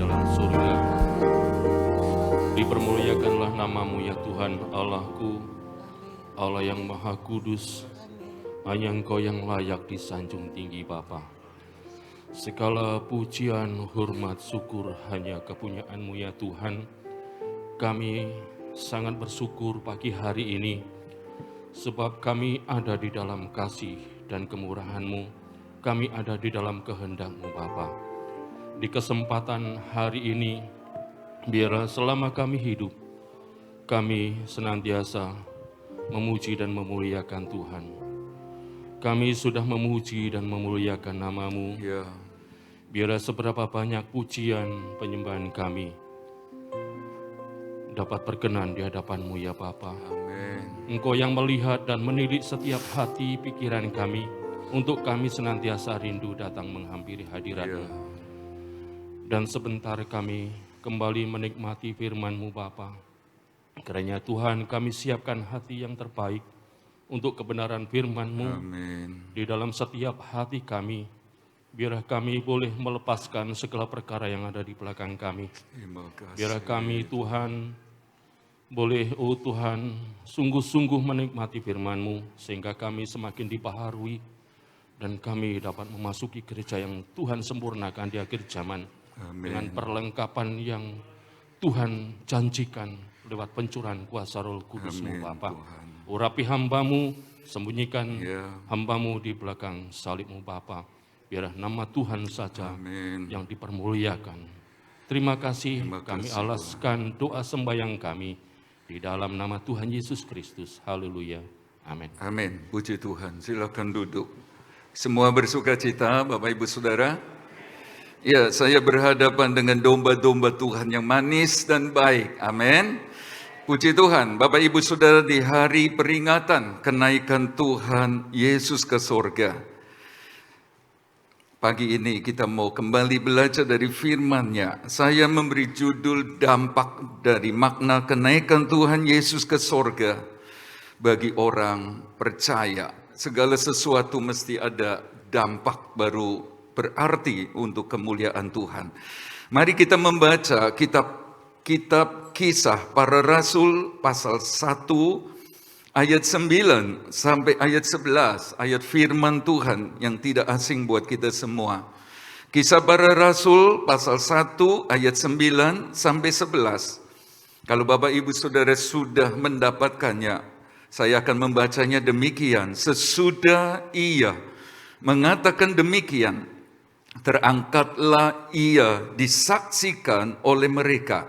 dalam surga. Dipermuliakanlah nama-Mu ya Tuhan Allahku, Allah yang Maha Kudus. Hanya Engkau yang layak disanjung tinggi Bapa. Segala pujian, hormat, syukur hanya kepunyaan-Mu ya Tuhan. Kami sangat bersyukur pagi hari ini, sebab kami ada di dalam kasih dan kemurahan-Mu. Kami ada di dalam kehendak-Mu Bapa. Di kesempatan hari ini, biarlah selama kami hidup, kami senantiasa memuji dan memuliakan Tuhan. Kami sudah memuji dan memuliakan nama-Mu. Ya. Biarlah seberapa banyak pujian penyembahan kami dapat berkenan di hadapan-Mu ya Bapa. Amin. Engkau yang melihat dan menilik setiap hati pikiran kami, untuk kami senantiasa rindu datang menghampiri hadirat-Mu. Ya. Dan sebentar kami kembali menikmati firman-Mu Bapa. Kiranya Tuhan kami siapkan hati yang terbaik untuk kebenaran firman-Mu. Amin. Di dalam setiap hati kami, biarlah kami boleh melepaskan segala perkara yang ada di belakang kami. Terima kasih. Biarlah kami Tuhan boleh, oh Tuhan, sungguh-sungguh menikmati firman-Mu, sehingga kami semakin dibaharui, dan kami dapat memasuki gereja yang Tuhan sempurnakan di akhir zaman. Amin. Dengan perlengkapan yang Tuhan janjikan lewat pencurahan kuasa Roh Kudus-Mu Amin, Bapa. Tuhan. Urapi hamba-Mu, sembunyikan Ya. hamba-Mu di belakang salib-Mu Bapa. Biarlah nama Tuhan saja Amin. yang dipermuliakan. Terima kasih, Terima kami kasih, alaskan doa sembahyang kami di dalam nama Tuhan Yesus Kristus. Haleluya. Amin. Amin. Puji Tuhan. Silakan duduk. Semua bersuka cita, Bapak Ibu Saudara. Ya, saya berhadapan dengan domba-domba Tuhan yang manis dan baik. Amin. Puji Tuhan. Bapak Ibu Saudara, di hari peringatan kenaikan Tuhan Yesus ke sorga, pagi ini kita mau kembali belajar dari firman-Nya. Saya memberi judul dampak dari makna kenaikan Tuhan Yesus ke sorga bagi orang percaya. Segala sesuatu mesti ada dampak baru berarti untuk kemuliaan Tuhan. Mari kita membaca kitab Kisah Para Rasul pasal 1 ayat 9 sampai ayat 11, ayat firman Tuhan yang tidak asing buat kita semua. Kisah Para Rasul pasal 1 ayat 9 sampai 11. Kalau Bapak Ibu Saudara sudah mendapatkannya, saya akan membacanya demikian. Sesudah ia mengatakan demikian, terangkatlah ia disaksikan oleh mereka,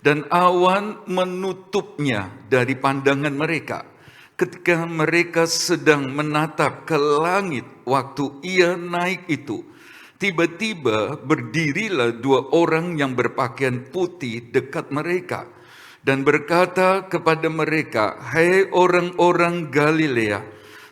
dan awan menutupnya dari pandangan mereka. Ketika mereka sedang menatap ke langit waktu ia naik itu, tiba-tiba berdirilah dua orang yang berpakaian putih dekat mereka dan berkata kepada mereka, "Hai orang-orang Galilea,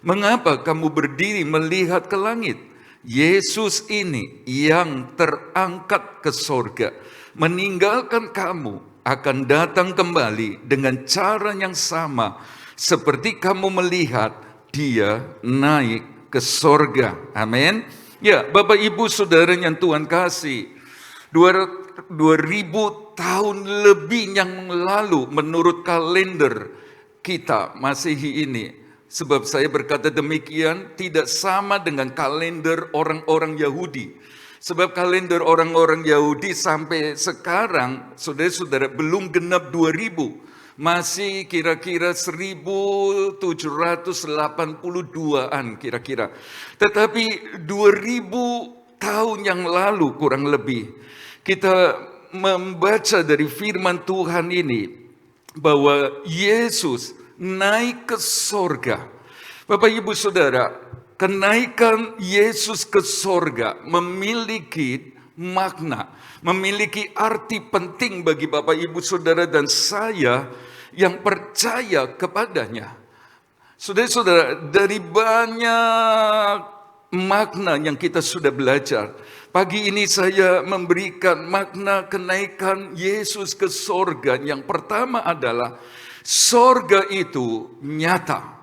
mengapa kamu berdiri melihat ke langit? Yesus ini yang terangkat ke sorga, meninggalkan kamu, akan datang kembali dengan cara yang sama seperti kamu melihat dia naik ke sorga." Amin. Ya, Bapak Ibu Saudara yang Tuhan kasih, 2000 tahun lebih yang lalu menurut kalender kita Masehi ini. Sebab saya berkata demikian tidak sama dengan kalender orang-orang Yahudi. Sebab kalender orang-orang Yahudi sampai sekarang, saudara-saudara, belum genap 2000. Masih kira-kira 1782-an kira-kira. Tetapi 2000 tahun yang lalu kurang lebih, kita membaca dari firman Tuhan ini bahwa Yesus naik ke sorga. Bapak Ibu Saudara, kenaikan Yesus ke sorga memiliki makna, memiliki arti penting bagi Bapak Ibu Saudara dan saya yang percaya kepadanya. Saudara-saudara, dari banyak makna yang kita sudah belajar, pagi ini saya memberikan makna kenaikan Yesus ke sorga. Yang pertama adalah sorga itu nyata.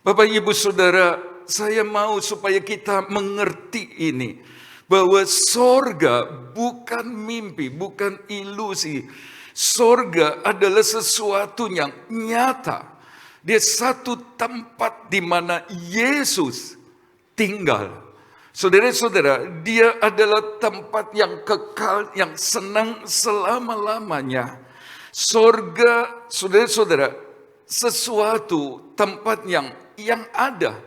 Bapak Ibu Saudara, saya mau supaya kita mengerti ini, Bahwa sorga bukan mimpi, bukan ilusi. Sorga adalah sesuatu yang nyata. Dia satu tempat di mana Yesus tinggal. Saudara-saudara, dia adalah tempat yang kekal, yang senang selama-lamanya. Sorga, saudara-saudara, sesuatu tempat yang ada.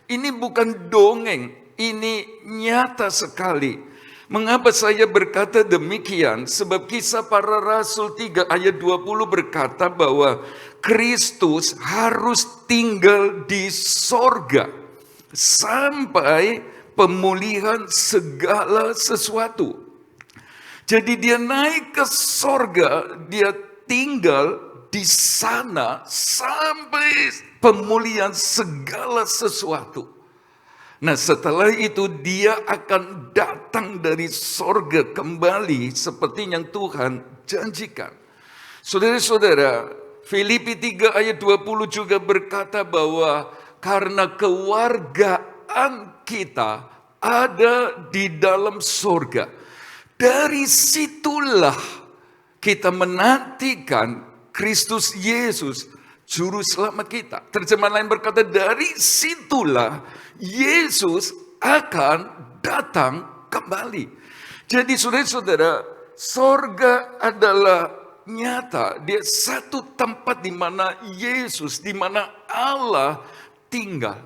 Ini bukan dongeng, ini nyata sekali. Mengapa saya berkata demikian? Sebab Kisah Para Rasul 3 ayat 20 berkata bahwa Kristus harus tinggal di sorga sampai pemulihan segala sesuatu. Jadi dia naik ke sorga, dia tinggal di sana sampai pemulihan segala sesuatu. Nah, setelah itu dia akan datang dari sorga kembali seperti yang Tuhan janjikan. Saudara-saudara, Filipi 3 ayat 20 juga berkata bahwa karena kewargaan kita ada di dalam sorga. Dari situlah kita menantikan Kristus Yesus, Juru Selamat kita. Terjemahan lain berkata, dari situlah Yesus akan datang kembali. Jadi saudara-saudara, sorga adalah nyata. Dia satu tempat di mana Yesus, di mana Allah tinggal.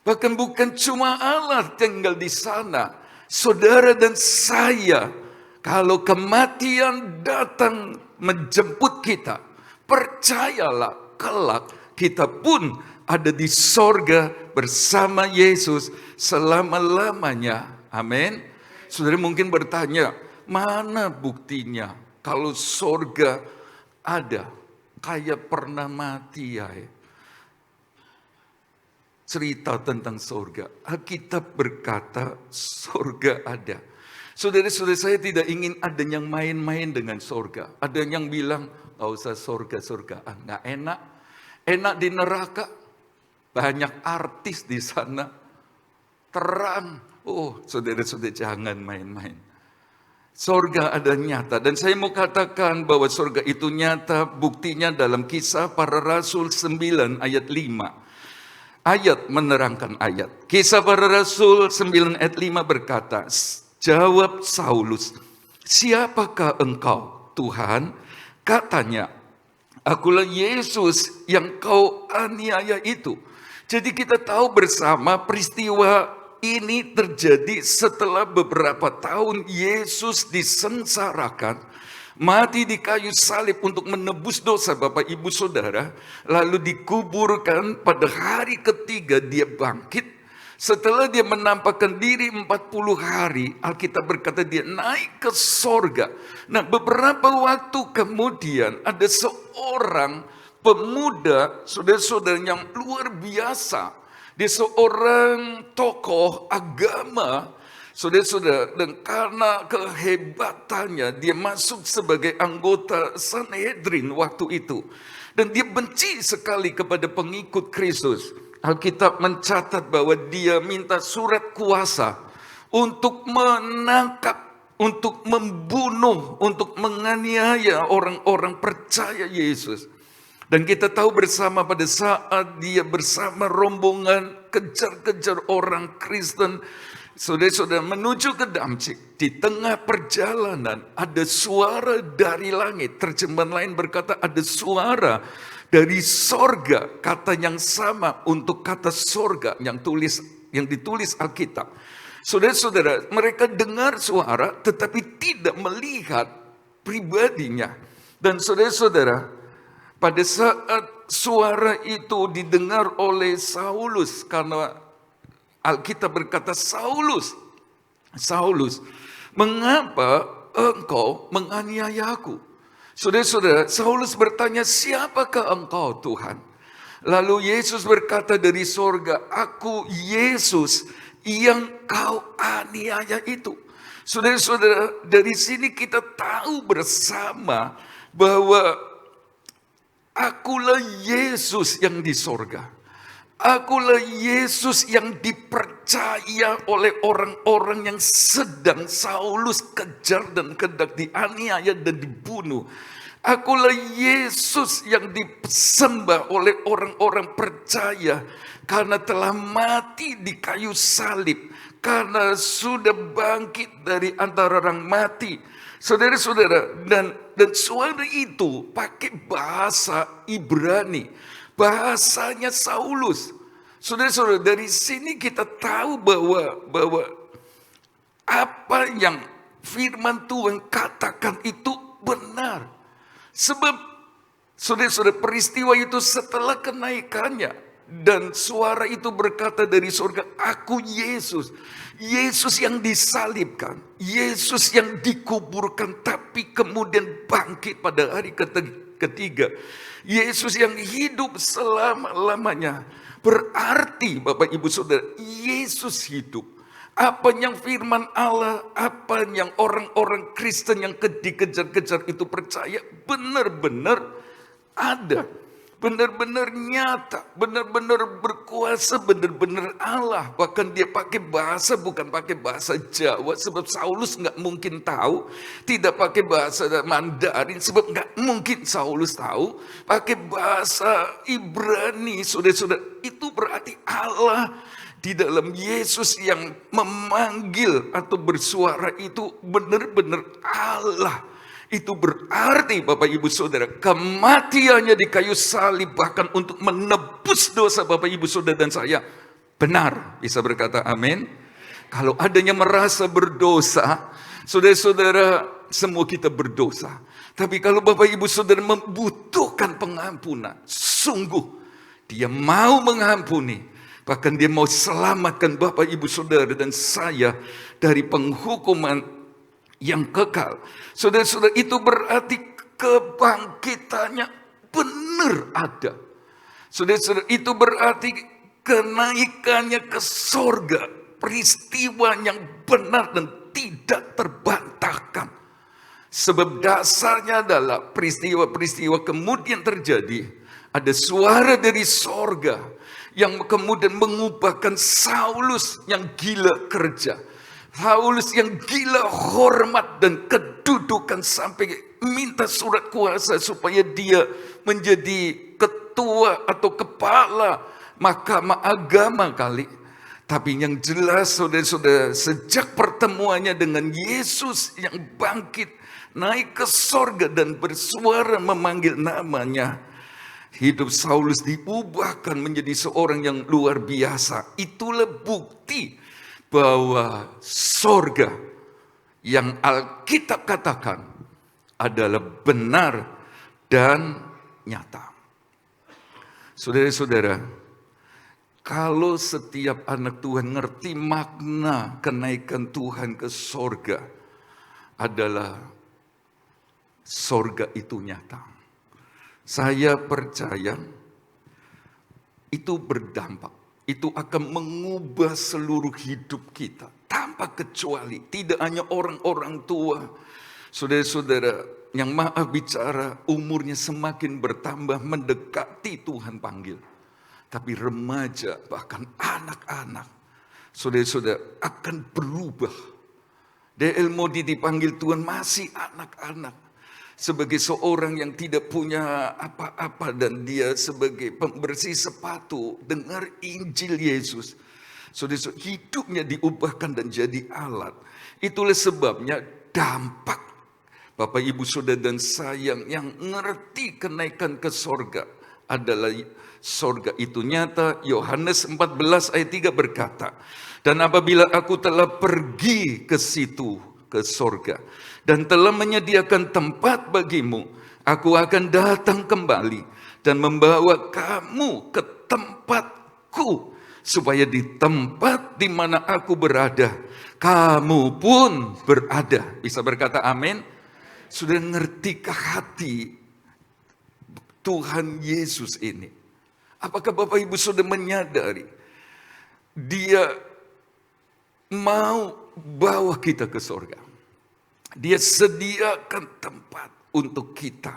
Bahkan bukan cuma Allah tinggal di sana. Saudara dan saya, kalau kematian datang menjemput kita, percayalah kelak kita pun ada di sorga bersama Yesus selama-lamanya. Amin. Saudara mungkin bertanya, mana buktinya kalau sorga ada? Kayak pernah mati ya. Cerita tentang sorga. Alkitab berkata sorga ada. Saudara-saudara, saya tidak ingin ada yang main-main dengan sorga. Ada yang bilang, gak usah sorga-sorgaan, gak enak. Enak di neraka, banyak artis di sana, terang. Oh, saudara-saudara jangan main-main. Sorga ada nyata. Dan saya mau katakan bahwa sorga itu nyata, buktinya dalam Kisah Para Rasul 9 ayat 5. Ayat menerangkan ayat. Kisah Para Rasul 9 ayat 5 berkata, jawab Saulus, siapakah engkau Tuhan? Katanya, akulah Yesus yang kau aniaya itu. Jadi kita tahu bersama peristiwa ini terjadi setelah beberapa tahun Yesus disengsarakan, mati di kayu salib untuk menebus dosa Bapak Ibu Saudara, lalu dikuburkan. Pada hari ketiga dia bangkit. Setelah dia menampakkan diri 40 hari, Alkitab berkata dia naik ke sorga. Nah, beberapa waktu kemudian ada seorang pemuda, saudara-saudara, yang luar biasa. Dia seorang tokoh agama, saudara-saudara, dan karena kehebatannya dia masuk sebagai anggota Sanhedrin waktu itu. Dan dia benci sekali kepada pengikut Kristus. Alkitab mencatat bahwa dia minta surat kuasa untuk menangkap, untuk membunuh, untuk menganiaya orang-orang percaya Yesus. Dan kita tahu bersama pada saat dia bersama rombongan kejar-kejar orang Kristen, saudara-saudara, menuju ke Damsyik, di tengah perjalanan ada suara dari langit. Terjemahan lain berkata ada suara dari sorga, kata yang sama untuk kata sorga yang ditulis Alkitab. Saudara-saudara, mereka dengar suara tetapi tidak melihat pribadinya. Dan saudara-saudara, pada saat suara itu didengar oleh Saulus, karena Alkitab berkata, Saulus, Saulus, mengapa engkau menganiayaku? Saudara-saudara, Saulus bertanya, siapakah engkau Tuhan? Lalu Yesus berkata dari sorga, aku Yesus yang kau aniaya itu. Saudara-saudara, dari sini kita tahu bersama bahwa akulah Yesus yang di sorga. Akulah Yesus yang dipercaya oleh orang-orang yang sedang Saulus kejar dan hendak dianiaya dan dibunuh. Akulah Yesus yang disembah oleh orang-orang percaya karena telah mati di kayu salib, karena sudah bangkit dari antara orang mati. Saudara-saudara, dan suara itu pakai bahasa Ibrani, bahasanya Saulus. Saudara-saudara, dari sini kita tahu bahwa apa yang firman Tuhan katakan itu benar. Sebab saudara-saudara, peristiwa itu setelah kenaikannya, dan suara itu berkata dari surga, aku Yesus. Yesus yang disalibkan, Yesus yang dikuburkan tapi kemudian bangkit pada hari ketiga. Yesus yang hidup selama-lamanya. Berarti Bapak Ibu Saudara, Yesus hidup. Apa yang firman Allah, apa yang orang-orang Kristen yang dikejar-kejar itu percaya, benar-benar ada. Benar-benar nyata, benar-benar berkuasa, benar-benar Allah. Bahkan dia pakai bahasa, bukan pakai bahasa Jawa, sebab Saulus nggak mungkin tahu. Tidak pakai bahasa Mandarin, sebab nggak mungkin Saulus tahu. Pakai bahasa Ibrani, saudara-saudara, itu berarti Allah di dalam Yesus yang memanggil atau bersuara itu benar-benar Allah. Itu berarti Bapak Ibu Saudara, kematiannya di kayu salib bahkan untuk menebus dosa Bapak Ibu Saudara dan saya benar. Bisa berkata amin? Kalau adanya merasa berdosa, saudara-saudara, semua kita berdosa. Tapi kalau Bapak Ibu Saudara membutuhkan pengampunan, sungguh dia mau mengampuni. Bahkan dia mau selamatkan Bapak Ibu Saudara dan saya dari penghukuman yang kekal. Saudara-saudara, itu berarti kebangkitannya benar ada. Saudara-saudara, itu berarti kenaikannya ke sorga, peristiwa yang benar dan tidak terbantahkan. Sebab dasarnya adalah peristiwa-peristiwa kemudian terjadi. Ada suara dari sorga yang kemudian mengubahkan Saulus yang gila kerja. Saulus yang gila hormat dan kedudukan sampai minta surat kuasa supaya dia menjadi ketua atau kepala mahkamah agama kali. Tapi yang jelas saudara-saudara, sejak pertemuannya dengan Yesus yang bangkit, naik ke sorga dan bersuara memanggil namanya, hidup Saulus diubahkan menjadi seorang yang luar biasa. Itulah bukti bahwa sorga yang Alkitab katakan adalah benar dan nyata. Saudara-saudara, kalau setiap anak Tuhan ngerti makna kenaikan Tuhan ke sorga adalah sorga itu nyata. Saya percaya itu berdampak. Itu akan mengubah seluruh hidup kita tanpa kecuali. Tidak hanya orang-orang tua, saudara-saudara yang maaf bicara umurnya semakin bertambah mendekati Tuhan panggil. Tapi remaja bahkan anak-anak, saudara-saudara akan berubah. D.L. Moody dipanggil Tuhan masih anak-anak. Sebagai seorang yang tidak punya apa-apa dan dia sebagai pembersih sepatu, dengar Injil Yesus. Saudara, hidupnya diubahkan dan jadi alat. Itulah sebabnya dampak Bapak Ibu Saudara dan saya yang ngerti kenaikan ke sorga adalah sorga itu nyata. Yohanes 14 ayat 3 berkata, dan apabila aku telah pergi ke situ, ke sorga, dan telah menyediakan tempat bagimu, aku akan datang kembali dan membawa kamu ke tempatku, supaya di tempat di mana aku berada, kamu pun berada. Bisa berkata amin? Sudah ngertikah hati Tuhan Yesus ini? Apakah Bapak Ibu sudah menyadari dia mau bawa kita ke surga? Dia sediakan tempat untuk kita.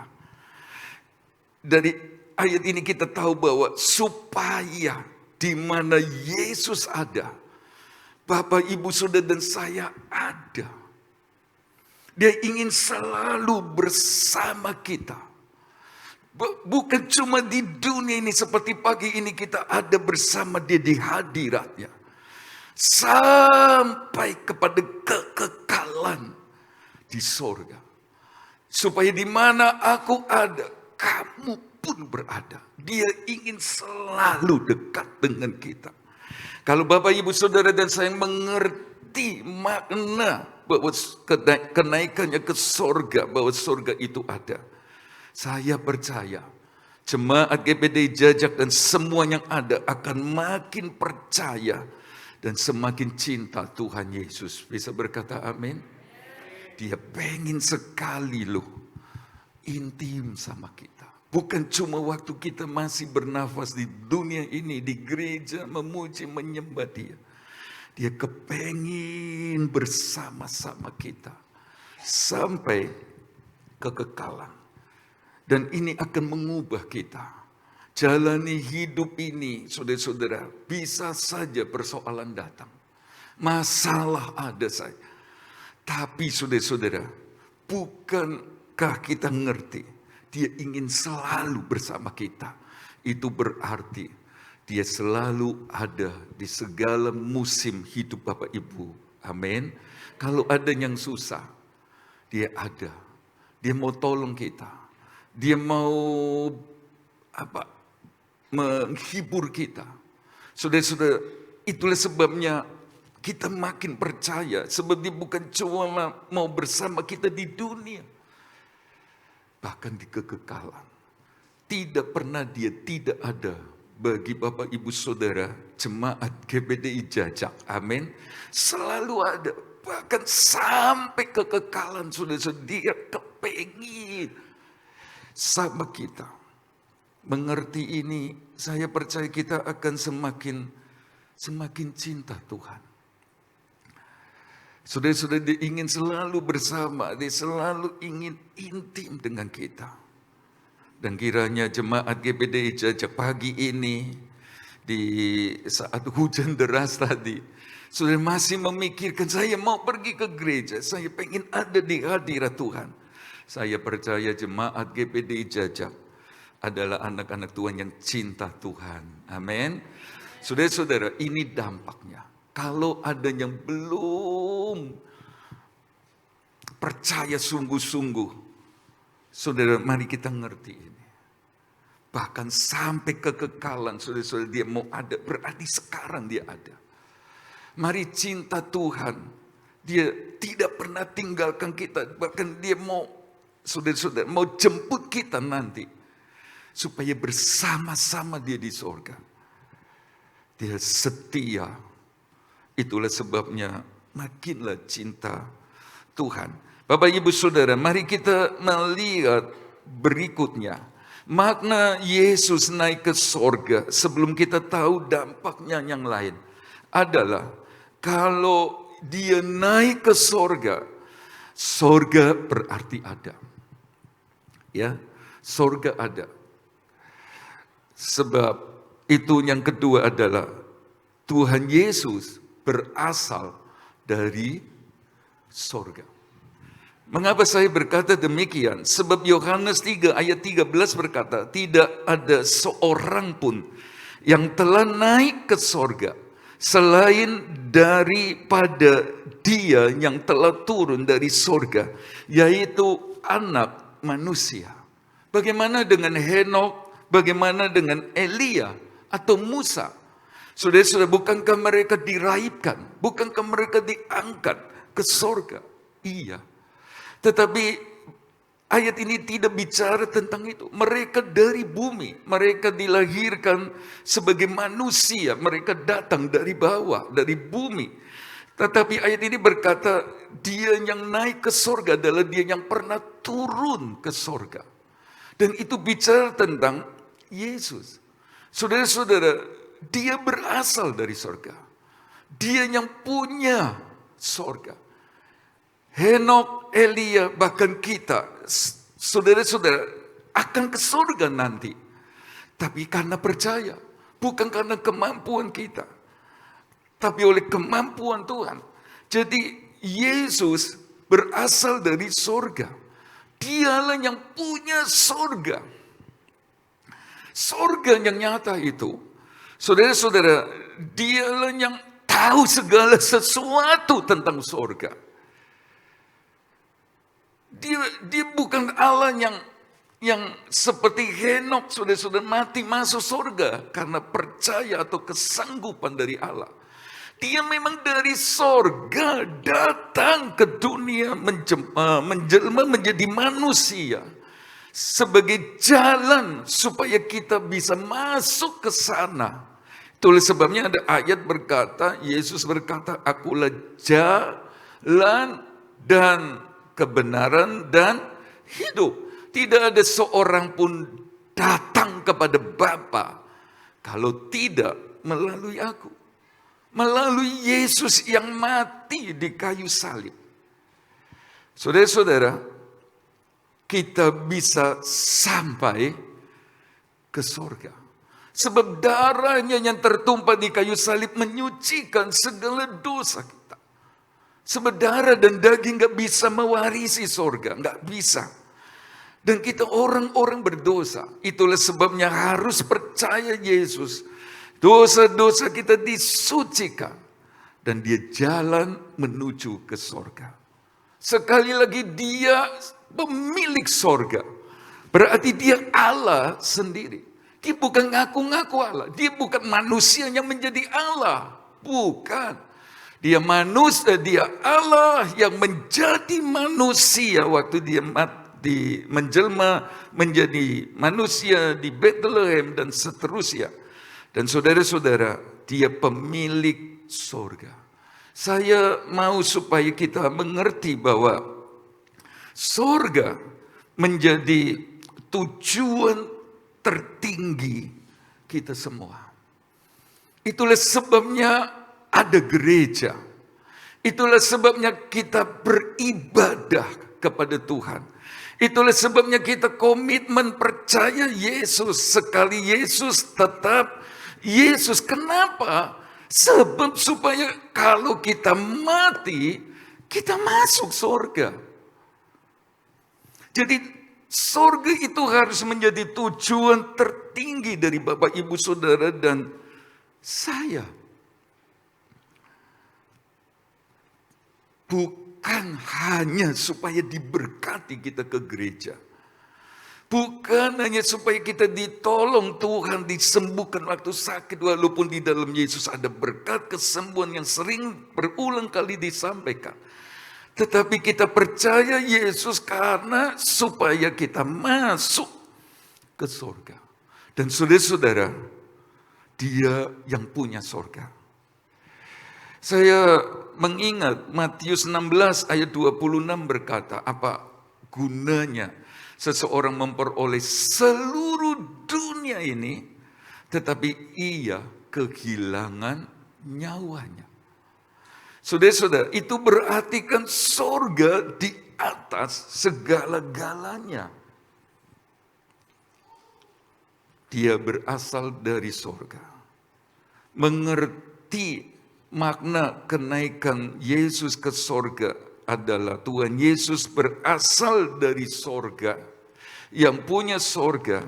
Dari ayat ini kita tahu bahwa supaya di mana Yesus ada, Bapak, Ibu, Saudara, dan saya ada. Dia ingin selalu bersama kita. Bukan cuma di dunia ini, seperti pagi ini kita ada bersama dia di hadiratnya. Sampai kepada kekekalan di sorga. Supaya di mana aku ada, kamu pun berada. Dia ingin selalu dekat dengan kita. Kalau Bapak, Ibu, Saudara, dan saya mengerti makna bahwa kenaikannya ke sorga, bahwa sorga itu ada, saya percaya jemaat GBD Jajak dan semua yang ada akan makin percaya dan semakin cinta Tuhan Yesus. Bisa berkata amin? Dia pengen sekali loh intim sama kita. Bukan cuma waktu kita masih bernafas di dunia ini, di gereja, memuji, menyembah dia. Dia kepengin bersama-sama kita sampai kekekalan. Dan ini akan mengubah kita. Jalani hidup ini, saudara-saudara, bisa saja persoalan datang. Masalah ada saja. Tapi saudara-saudara, bukankah kita ngerti? Dia ingin selalu bersama kita. Itu berarti dia selalu ada di segala musim hidup Bapak Ibu. Amin. Kalau ada yang susah, dia ada. Dia mau tolong kita. Dia mau menghibur kita. Saudara-saudara, itulah sebabnya kita makin percaya. Sebab dia bukan cuma mau bersama kita di dunia, bahkan di kekekalan. Tidak pernah dia tidak ada bagi Bapak, Ibu, Saudara, jemaat GBDI Jajak. Amin. Selalu ada. Bahkan sampai kekekalan, saudara-saudara, dia kepengin sama kita. Mengerti ini, saya percaya kita akan semakin cinta Tuhan. Saudara-saudara, dia ingin selalu bersama, dia selalu ingin intim dengan kita. Dan kiranya jemaat GBDI Jajak pagi ini, di saat hujan deras tadi, saudara masih memikirkan, saya mau pergi ke gereja, saya pengen ada di hadirat Tuhan. Saya percaya jemaat GBDI Jajak adalah anak-anak Tuhan yang cinta Tuhan. Amin. Saudara-saudara, ini dampaknya. Kalau ada yang belum percaya sungguh-sungguh, saudara, mari kita ngerti ini. Bahkan sampai kekekalan, saudara-saudara, dia mau ada, berarti sekarang dia ada. Mari cinta Tuhan, dia tidak pernah tinggalkan kita, bahkan dia mau, saudara-saudara, mau jemput kita nanti, supaya bersama-sama dia di sorga. Dia setia. Itulah sebabnya makinlah cinta Tuhan. Bapak, Ibu, Saudara, mari kita melihat berikutnya. Makna Yesus naik ke sorga sebelum kita tahu dampaknya yang lain adalah kalau dia naik ke sorga, sorga berarti ada. Ya, sorga ada. Sebab itu yang kedua adalah Tuhan Yesus berasal dari sorga. Mengapa saya berkata demikian? Sebab Yohanes 3 ayat 13 berkata, tidak ada seorang pun yang telah naik ke sorga selain daripada dia yang telah turun dari sorga, yaitu anak manusia. Bagaimana dengan Henok? Bagaimana dengan Elia atau Musa? Saudara-saudara, bukankah mereka diraihkan? Bukankah mereka diangkat ke sorga? Iya. Tetapi ayat ini tidak bicara tentang itu. Mereka dari bumi. Mereka dilahirkan sebagai manusia. Mereka datang dari bawah, dari bumi. Tetapi ayat ini berkata, dia yang naik ke sorga adalah dia yang pernah turun ke sorga. Dan itu bicara tentang Yesus. Saudara-saudara, dia berasal dari sorga. Dia yang punya sorga. Henok, Elia, bahkan kita, saudara-saudara, akan ke sorga nanti. Tapi karena percaya, bukan karena kemampuan kita, tapi oleh kemampuan Tuhan. Jadi Yesus berasal dari sorga. Dialah yang punya sorga. Sorga yang nyata itu, saudara-saudara, dialah yang tahu segala sesuatu tentang sorga. Dia bukan Allah yang seperti Henokh, saudara-saudara, mati masuk sorga karena percaya atau kesanggupan dari Allah. Dia memang dari sorga datang ke dunia, menjelma menjadi manusia sebagai jalan supaya kita bisa masuk ke sana. Itulah sebabnya ada ayat berkata, Yesus berkata, "Akulah jalan dan kebenaran dan hidup. Tidak ada seorang pun datang kepada Bapa kalau tidak melalui aku." Melalui Yesus yang mati di kayu salib. Saudara-saudara, kita bisa sampai ke surga. Sebab darahnya yang tertumpah di kayu salib menyucikan segala dosa kita. Sebab darah dan daging gak bisa mewarisi surga, gak bisa. Dan kita orang-orang berdosa. Itulah sebabnya harus percaya Yesus. Dosa-dosa kita disucikan. Dan dia jalan menuju ke sorga. Sekali lagi dia pemilik sorga. Berarti dia Allah sendiri. Dia bukan ngaku-ngaku Allah. Dia bukan manusia yang menjadi Allah. Bukan. Dia manusia, dia Allah yang menjadi manusia waktu dia mati, menjelma menjadi manusia di Bethlehem dan seterusnya. Dan saudara-saudara, dia pemilik sorga. Saya mau supaya kita mengerti bahwa sorga menjadi tujuan tertinggi kita semua. Itulah sebabnya ada gereja. Itulah sebabnya kita beribadah kepada Tuhan. Itulah sebabnya kita komitmen percaya Yesus. Sekali Yesus tetap Yesus. Kenapa? Sebab supaya kalau kita mati, kita masuk surga. Jadi surga itu harus menjadi tujuan tertinggi dari Bapak, Ibu, Saudara, dan saya. Bukan hanya supaya diberkati kita ke gereja. Bukan hanya supaya kita ditolong Tuhan, disembuhkan waktu sakit. Walaupun di dalam Yesus ada berkat kesembuhan yang sering berulang kali disampaikan. Tetapi kita percaya Yesus karena supaya kita masuk ke surga. Dan saudara-saudara, dia yang punya surga. Saya mengingat Matius 16 ayat 26 berkata, apa gunanya seseorang memperoleh seluruh dunia ini, tetapi ia kehilangan nyawanya. Saudara-saudara, itu berarti kan surga di atas segala-galanya. Dia berasal dari surga. Mengerti makna kenaikan Yesus ke surga adalah Tuhan Yesus berasal dari surga. Yang punya surga,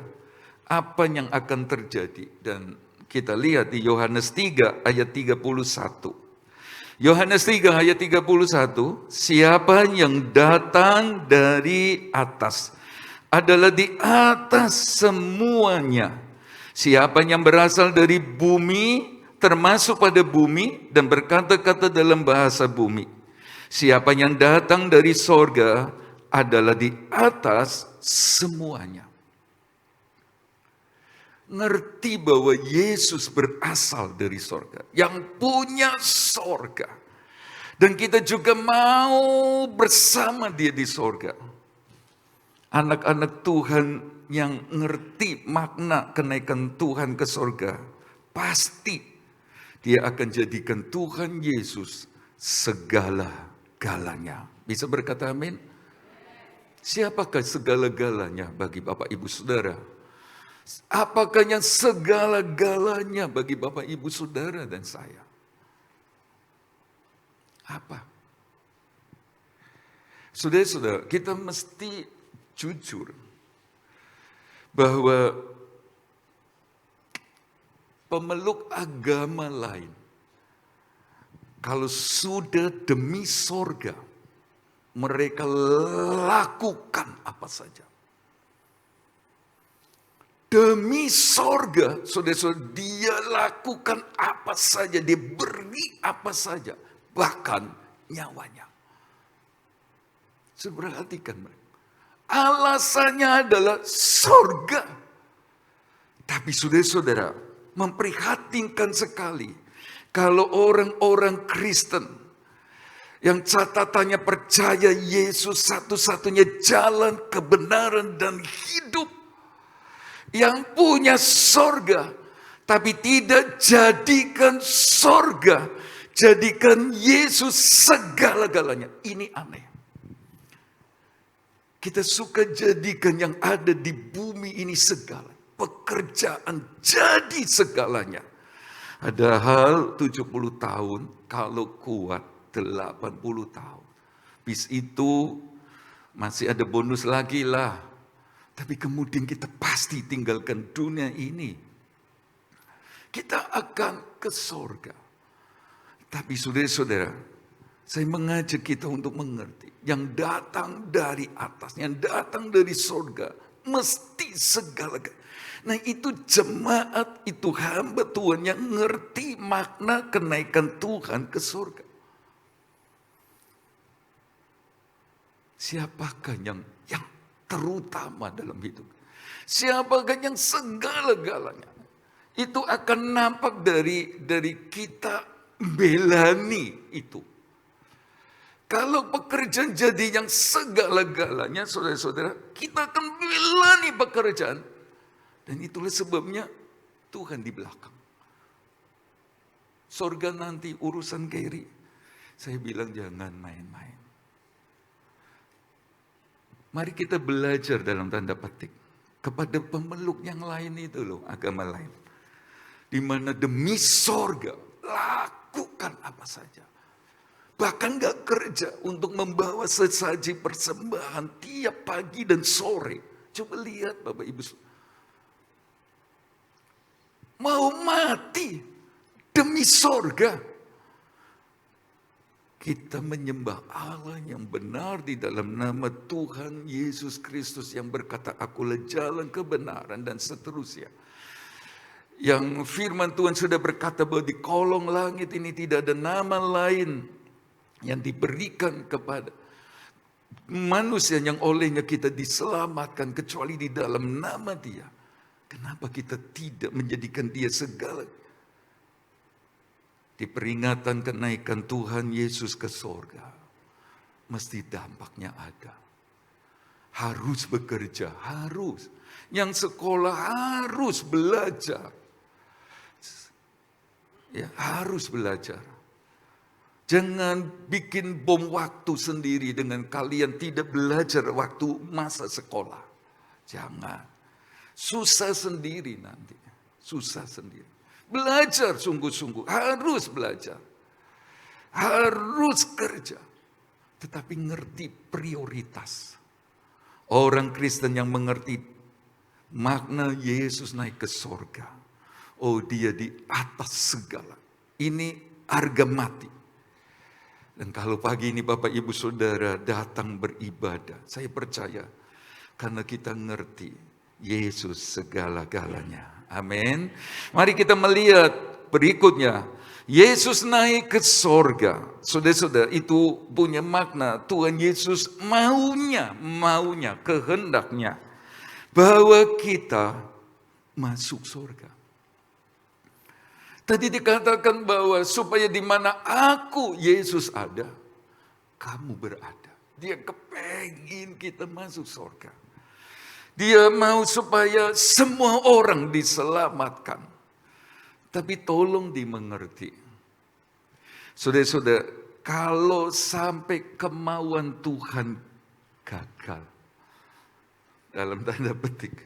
apa yang akan terjadi? Dan kita lihat di Yohanes 3 ayat 31. Yohanes 3 ayat 31, siapa yang datang dari atas adalah di atas semuanya. Siapa yang berasal dari bumi, termasuk pada bumi, dan berkata-kata dalam bahasa bumi. Siapa yang datang dari sorga adalah di atas semuanya. Ngerti bahwa Yesus berasal dari sorga, yang punya sorga. Dan kita juga mau bersama dia di sorga. Anak-anak Tuhan yang ngerti makna kenaikan Tuhan ke sorga, pasti dia akan jadikan Tuhan Yesus segala-galanya. Bisa berkata amin? Siapakah segala-galanya bagi Bapak Ibu Saudara? Apakah yang segala-galanya bagi Bapak, Ibu, Saudara, dan saya? Apa? Saudara-saudara, kita mesti jujur bahwa pemeluk agama lain, kalau sudah demi sorga, mereka lakukan apa saja. Demi sorga, saudara-saudara, dia lakukan apa saja, dia beri apa saja, bahkan nyawanya. Saudara perhatikan mereka. Alasannya adalah sorga. Tapi saudara-saudara, memprihatinkan sekali kalau orang-orang Kristen yang catatannya percaya Yesus satu-satunya jalan kebenaran dan hidup, yang punya sorga, tapi tidak jadikan sorga, jadikan Yesus segala-galanya. Ini aneh. Kita suka jadikan yang ada di bumi ini segala. Pekerjaan jadi segalanya. Padahal 70 tahun, kalau kuat 80 tahun. Bis itu masih ada bonus lagi lah. Tapi kemudian kita pasti tinggalkan dunia ini. Kita akan ke sorga. Tapi saudara-saudara, saya mengajak kita untuk mengerti. Yang datang dari atas, yang datang dari sorga, mesti segala-galanya. Nah itu jemaat, itu hamba Tuhan yang ngerti makna kenaikan Tuhan ke sorga. Siapakah yang terutama dalam hidup? Siapakah yang segala-galanya? Itu akan nampak dari kita belani itu. Kalau pekerjaan jadi yang segala-galanya, saudara-saudara, kita akan belani pekerjaan. Dan itulah sebabnya Tuhan di belakang. Sorga nanti urusan kiri. Saya bilang jangan main-main. Mari kita belajar dalam tanda petik kepada pemeluk yang lain itu loh, agama lain. Di mana demi sorga, lakukan apa saja. Bahkan gak kerja untuk membawa sesaji persembahan tiap pagi dan sore. Coba lihat Bapak Ibu. Mau mati demi sorga. Kita menyembah Allah yang benar di dalam nama Tuhan Yesus Kristus yang berkata, akulah jalan kebenaran dan seterusnya. Yang firman Tuhan sudah berkata bahwa di kolong langit ini tidak ada nama lain yang diberikan kepada manusia yang olehnya kita diselamatkan kecuali di dalam nama Dia. Kenapa kita tidak menjadikan Dia segala? Di peringatan kenaikan Tuhan Yesus ke sorga, mesti dampaknya ada. Harus bekerja, harus. Yang sekolah harus belajar. Ya, harus belajar. Jangan bikin bom waktu sendiri dengan kalian tidak belajar waktu masa sekolah. Jangan. Susah sendiri nanti. Susah sendiri. Belajar sungguh-sungguh, harus belajar. Harus kerja. Tetapi ngerti prioritas. Orang Kristen yang mengerti makna Yesus naik ke sorga. Oh, Dia di atas segala. Ini harga mati. Dan kalau pagi ini Bapak Ibu Saudara datang beribadah, saya percaya karena kita ngerti Yesus segala-galanya. Amin. Mari kita melihat berikutnya. Yesus naik ke sorga. Saudara-saudara, itu punya makna. Tuhan Yesus maunya, kehendaknya. Bahwa kita masuk sorga. Tadi dikatakan bahwa supaya di mana aku, Yesus ada, kamu berada. Dia kepengin kita masuk sorga. Dia mau supaya semua orang diselamatkan. Tapi tolong dimengerti. Saudara-saudara, kalau sampai kemauan Tuhan gagal, dalam tanda petik,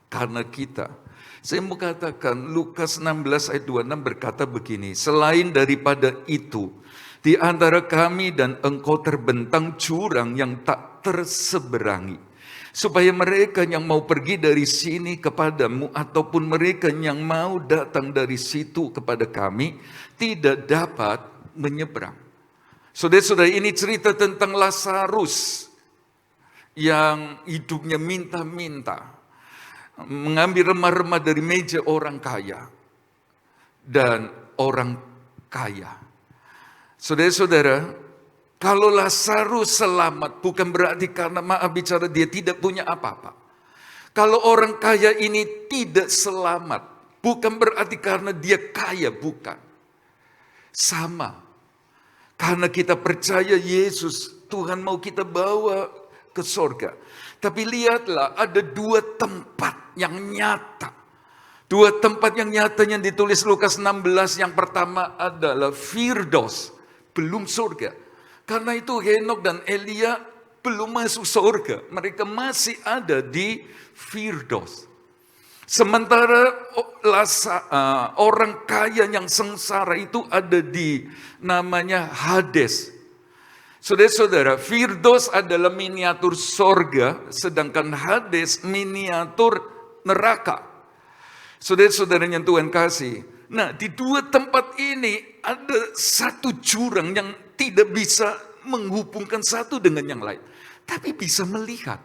karena kita. Saya mau katakan Lukas 16 ayat 26 berkata begini, selain daripada itu, di antara kami dan engkau terbentang jurang yang tak terseberangi, supaya mereka yang mau pergi dari sini kepadamu ataupun mereka yang mau datang dari situ kepada kami tidak dapat menyeberang. Saudara-saudara, ini cerita tentang Lazarus yang hidupnya minta-minta, mengambil remah-remah dari meja orang kaya dan orang kaya. Saudara-saudara, kalau Lazarus selamat bukan berarti karena maaf bicara dia tidak punya apa-apa. Kalau orang kaya ini tidak selamat bukan berarti karena dia kaya, bukan. Sama. Karena kita percaya Yesus, Tuhan mau kita bawa ke sorga. Tapi lihatlah, ada dua tempat yang nyata. Dua tempat yang nyata yang ditulis Lukas 16. Yang pertama adalah Firdaus, belum surga. Karena itu Henok dan Elia belum masuk surga. Mereka masih ada di Firdaus. Sementara orang kaya yang sengsara itu ada di namanya Hades. Saudara-saudara, Firdaus adalah miniatur sorga, sedangkan Hades miniatur neraka. Saudara-saudara yang Tuhan kasih. Nah, di dua tempat ini ada satu jurang yang tidak bisa menghubungkan satu dengan yang lain. Tapi bisa melihat.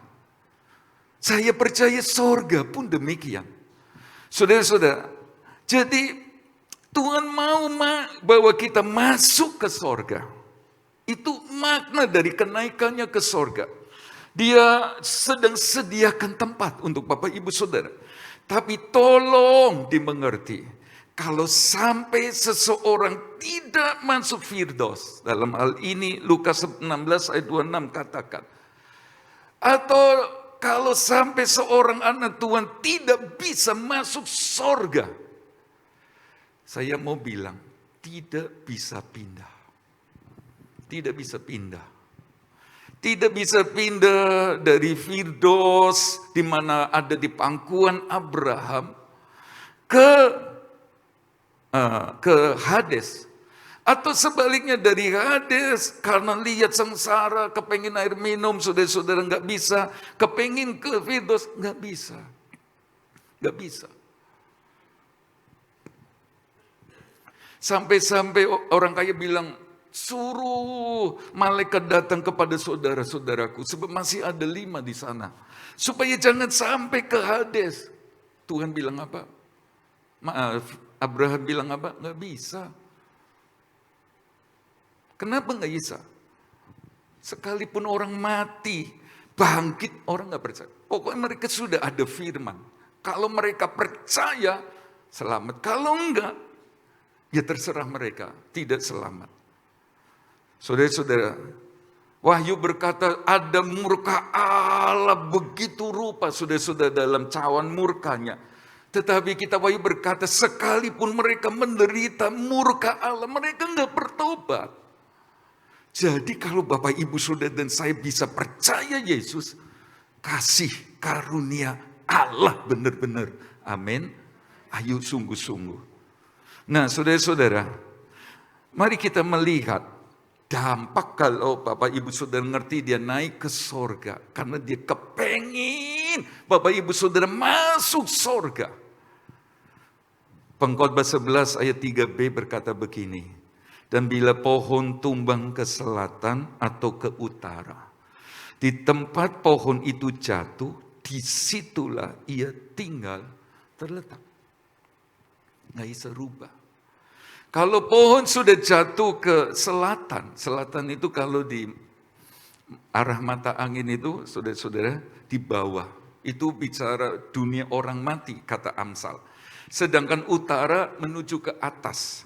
Saya percaya sorga pun demikian. Saudara-saudara, jadi Tuhan mau bawa kita masuk ke sorga. Itu makna dari kenaikannya ke sorga. Dia sedang sediakan tempat untuk Bapak Ibu Saudara. Tapi tolong dimengerti, kalau sampai seseorang tidak masuk Firdaus, dalam hal ini Lukas 16 ayat 26 katakan, atau kalau sampai seorang anak Tuhan tidak bisa masuk sorga, saya mau bilang, tidak bisa pindah. Tidak bisa pindah. Tidak bisa pindah dari Firdaus di mana ada di pangkuan Abraham ke Hades. Atau sebaliknya dari Hades karena lihat sengsara, kepengin air minum, saudara-saudara nggak bisa. Kepengin ke Firdaus, nggak bisa. Nggak bisa. Sampai-sampai orang kaya bilang, suruh malaikat datang kepada saudara-saudaraku, sebab masih ada 5 di sana. Supaya jangan sampai ke Hades. Tuhan bilang apa? Maaf, Abraham bilang apa? Nggak bisa. Kenapa nggak bisa? Sekalipun orang mati, bangkit, orang nggak percaya. Pokoknya mereka sudah ada firman. Kalau mereka percaya, selamat. Kalau enggak, ya terserah mereka, tidak selamat. Saudara-saudara, Wahyu berkata ada murka Allah begitu rupa, saudara-saudara, dalam cawan murkanya. Tetapi kita Wahyu berkata sekalipun mereka menderita murka Allah, mereka enggak bertobat. Jadi kalau Bapak Ibu Saudara dan saya bisa percaya Yesus, kasih karunia Allah benar-benar. Amin. Ayo sungguh-sungguh. Nah saudara-saudara, mari kita melihat dampak kalau Bapak Ibu Saudara ngerti dia naik ke sorga. Karena dia kepengin Bapak Ibu Saudara masuk sorga. Pengkhotbah 11 ayat 3b berkata begini. Dan bila pohon tumbang ke selatan atau ke utara, di tempat pohon itu jatuh, disitulah ia tinggal terletak. Nggak bisa rubah. Kalau pohon sudah jatuh ke selatan, selatan itu kalau di arah mata angin itu, saudara-saudara, di bawah. Itu bicara dunia orang mati, kata Amsal. Sedangkan utara menuju ke atas.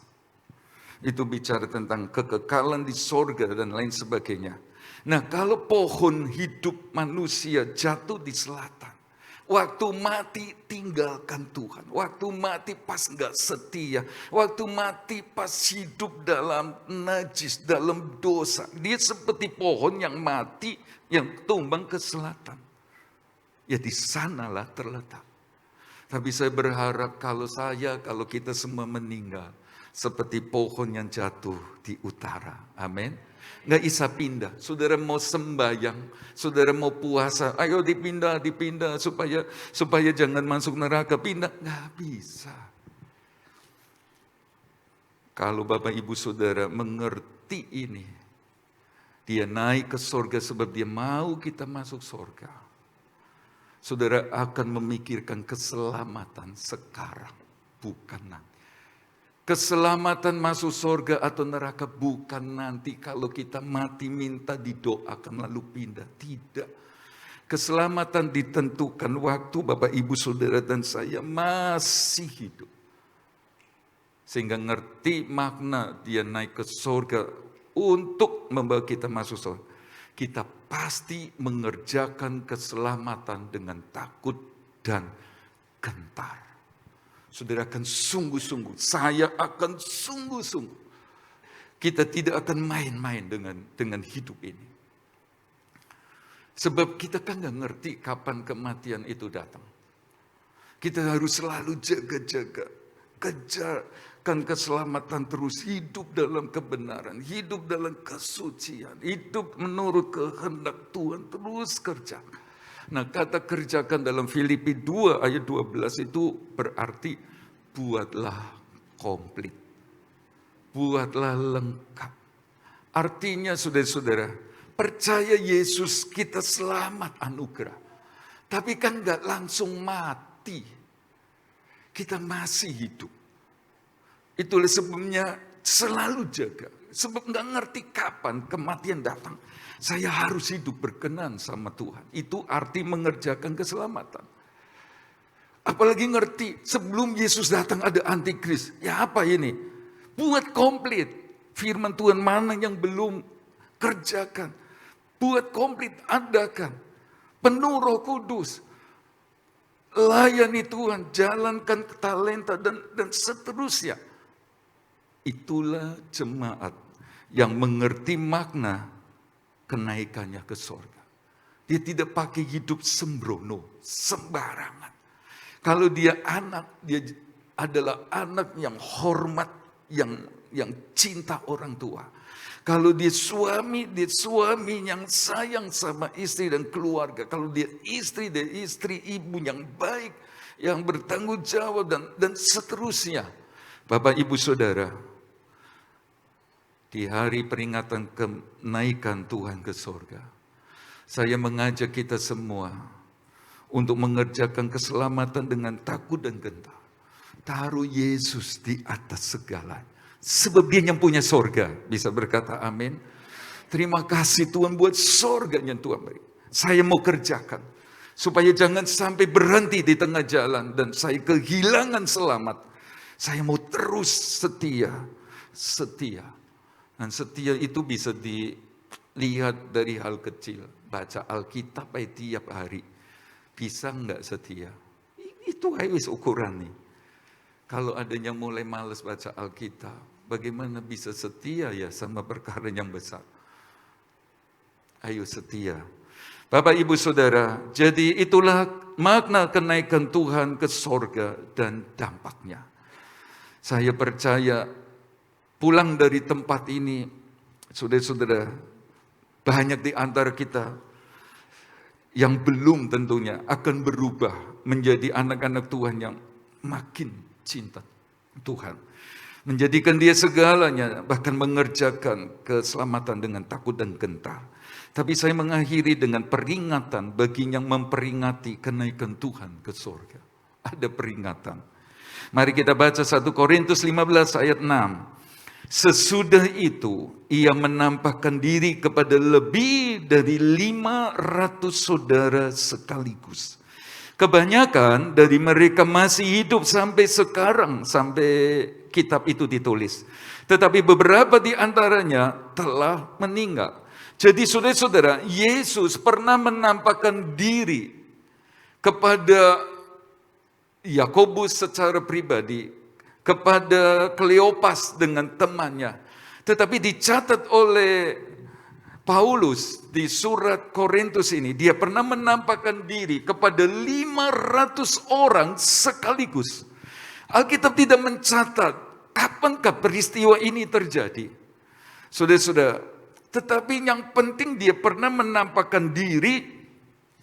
Itu bicara tentang kekekalan di sorga dan lain sebagainya. Nah kalau pohon hidup manusia jatuh di selatan, waktu mati tinggalkan Tuhan. Waktu mati pas nggak setia. Waktu mati pas hidup dalam najis, dalam dosa. Dia seperti pohon yang mati, yang tumbang ke selatan. Ya di sanalah terletak. Tapi saya berharap kalau kita semua meninggal, seperti pohon yang jatuh di utara. Amin. Nggak bisa pindah. Saudara mau sembahyang, saudara mau puasa, ayo dipindah supaya jangan masuk neraka. Pindah, nggak bisa. Kalau Bapak Ibu Saudara mengerti ini, dia naik ke sorga sebab dia mau kita masuk sorga. Saudara akan memikirkan keselamatan sekarang, bukan nanti. Keselamatan masuk surga atau neraka bukan nanti kalau kita mati minta didoakan lalu pindah. Tidak. Keselamatan ditentukan waktu Bapak Ibu Saudara dan saya masih hidup. Sehingga ngerti makna dia naik ke surga untuk membawa kita masuk surga. Kita pasti mengerjakan keselamatan dengan takut dan gentar. Saudara akan sungguh-sungguh, saya akan sungguh-sungguh. Kita tidak akan main-main dengan hidup ini. Sebab kita kan gak ngerti kapan kematian itu datang. Kita harus selalu jaga-jaga, kejarkan keselamatan terus, hidup dalam kebenaran, hidup dalam kesucian, hidup menurut kehendak Tuhan, terus kerjakan. Nah, kata kerjakan dalam Filipi 2 ayat 12 itu berarti buatlah komplit. Buatlah lengkap. Artinya saudara-saudara, percaya Yesus kita selamat anugerah. Tapi kan gak langsung mati. Kita masih hidup. Itulah sebabnya selalu jaga. Sebab gak ngerti kapan kematian datang. Saya harus hidup berkenan sama Tuhan. Itu arti mengerjakan keselamatan. Apalagi ngerti sebelum Yesus datang ada antikris. Ya apa ini? Buat komplit. Firman Tuhan mana yang belum kerjakan. Buat komplit, adakan. Penuh Roh Kudus. Layani Tuhan, jalankan talenta dan seterusnya. Itulah jemaat yang mengerti makna kenaikannya ke sorga. Dia tidak pakai hidup sembrono, sembarangan. Kalau dia adalah anak yang hormat, yang cinta orang tua. Kalau dia suami yang sayang sama istri dan keluarga. Kalau dia istri ibu yang baik, yang bertanggung jawab dan seterusnya. Bapak Ibu Saudara, di hari peringatan kenaikan Tuhan ke sorga, saya mengajak kita semua untuk mengerjakan keselamatan dengan takut dan gentar. Taruh Yesus di atas segalanya. Sebab dia yang punya sorga. Bisa berkata amin. Terima kasih Tuhan buat sorga yang Tuhan beri. Saya mau kerjakan. Supaya jangan sampai berhenti di tengah jalan. Dan saya kehilangan selamat. Saya mau terus setia. Dan setia itu bisa dilihat dari hal kecil. Baca Alkitab tiap hari. Bisa enggak setia? Itu harus ukuran nih. Kalau ada yang mulai malas baca Alkitab, bagaimana bisa setia ya sama perkara yang besar? Ayo setia. Bapak Ibu Saudara, jadi itulah makna kenaikan Tuhan ke sorga dan dampaknya. Saya percaya pulang dari tempat ini, saudara-saudara, banyak di antara kita yang belum tentunya akan berubah menjadi anak-anak Tuhan yang makin cinta Tuhan. Menjadikan dia segalanya, bahkan mengerjakan keselamatan dengan takut dan gentar. Tapi saya mengakhiri dengan peringatan bagi yang memperingati kenaikan Tuhan ke surga. Ada peringatan. Mari kita baca 1 Korintus 15 ayat 6. Sesudah itu ia menampakkan diri kepada lebih dari 500 saudara sekaligus. Kebanyakan dari mereka masih hidup sampai sekarang, sampai kitab itu ditulis. Tetapi beberapa di antaranya telah meninggal. Jadi saudara-saudara, Yesus pernah menampakkan diri kepada Yakobus secara pribadi, kepada Kleopas dengan temannya. Tetapi dicatat oleh Paulus di surat Korintus ini, dia pernah menampakkan diri kepada 500 orang sekaligus. Alkitab tidak mencatat kapankah peristiwa ini terjadi. Saudara-saudara, tetapi yang penting dia pernah menampakkan diri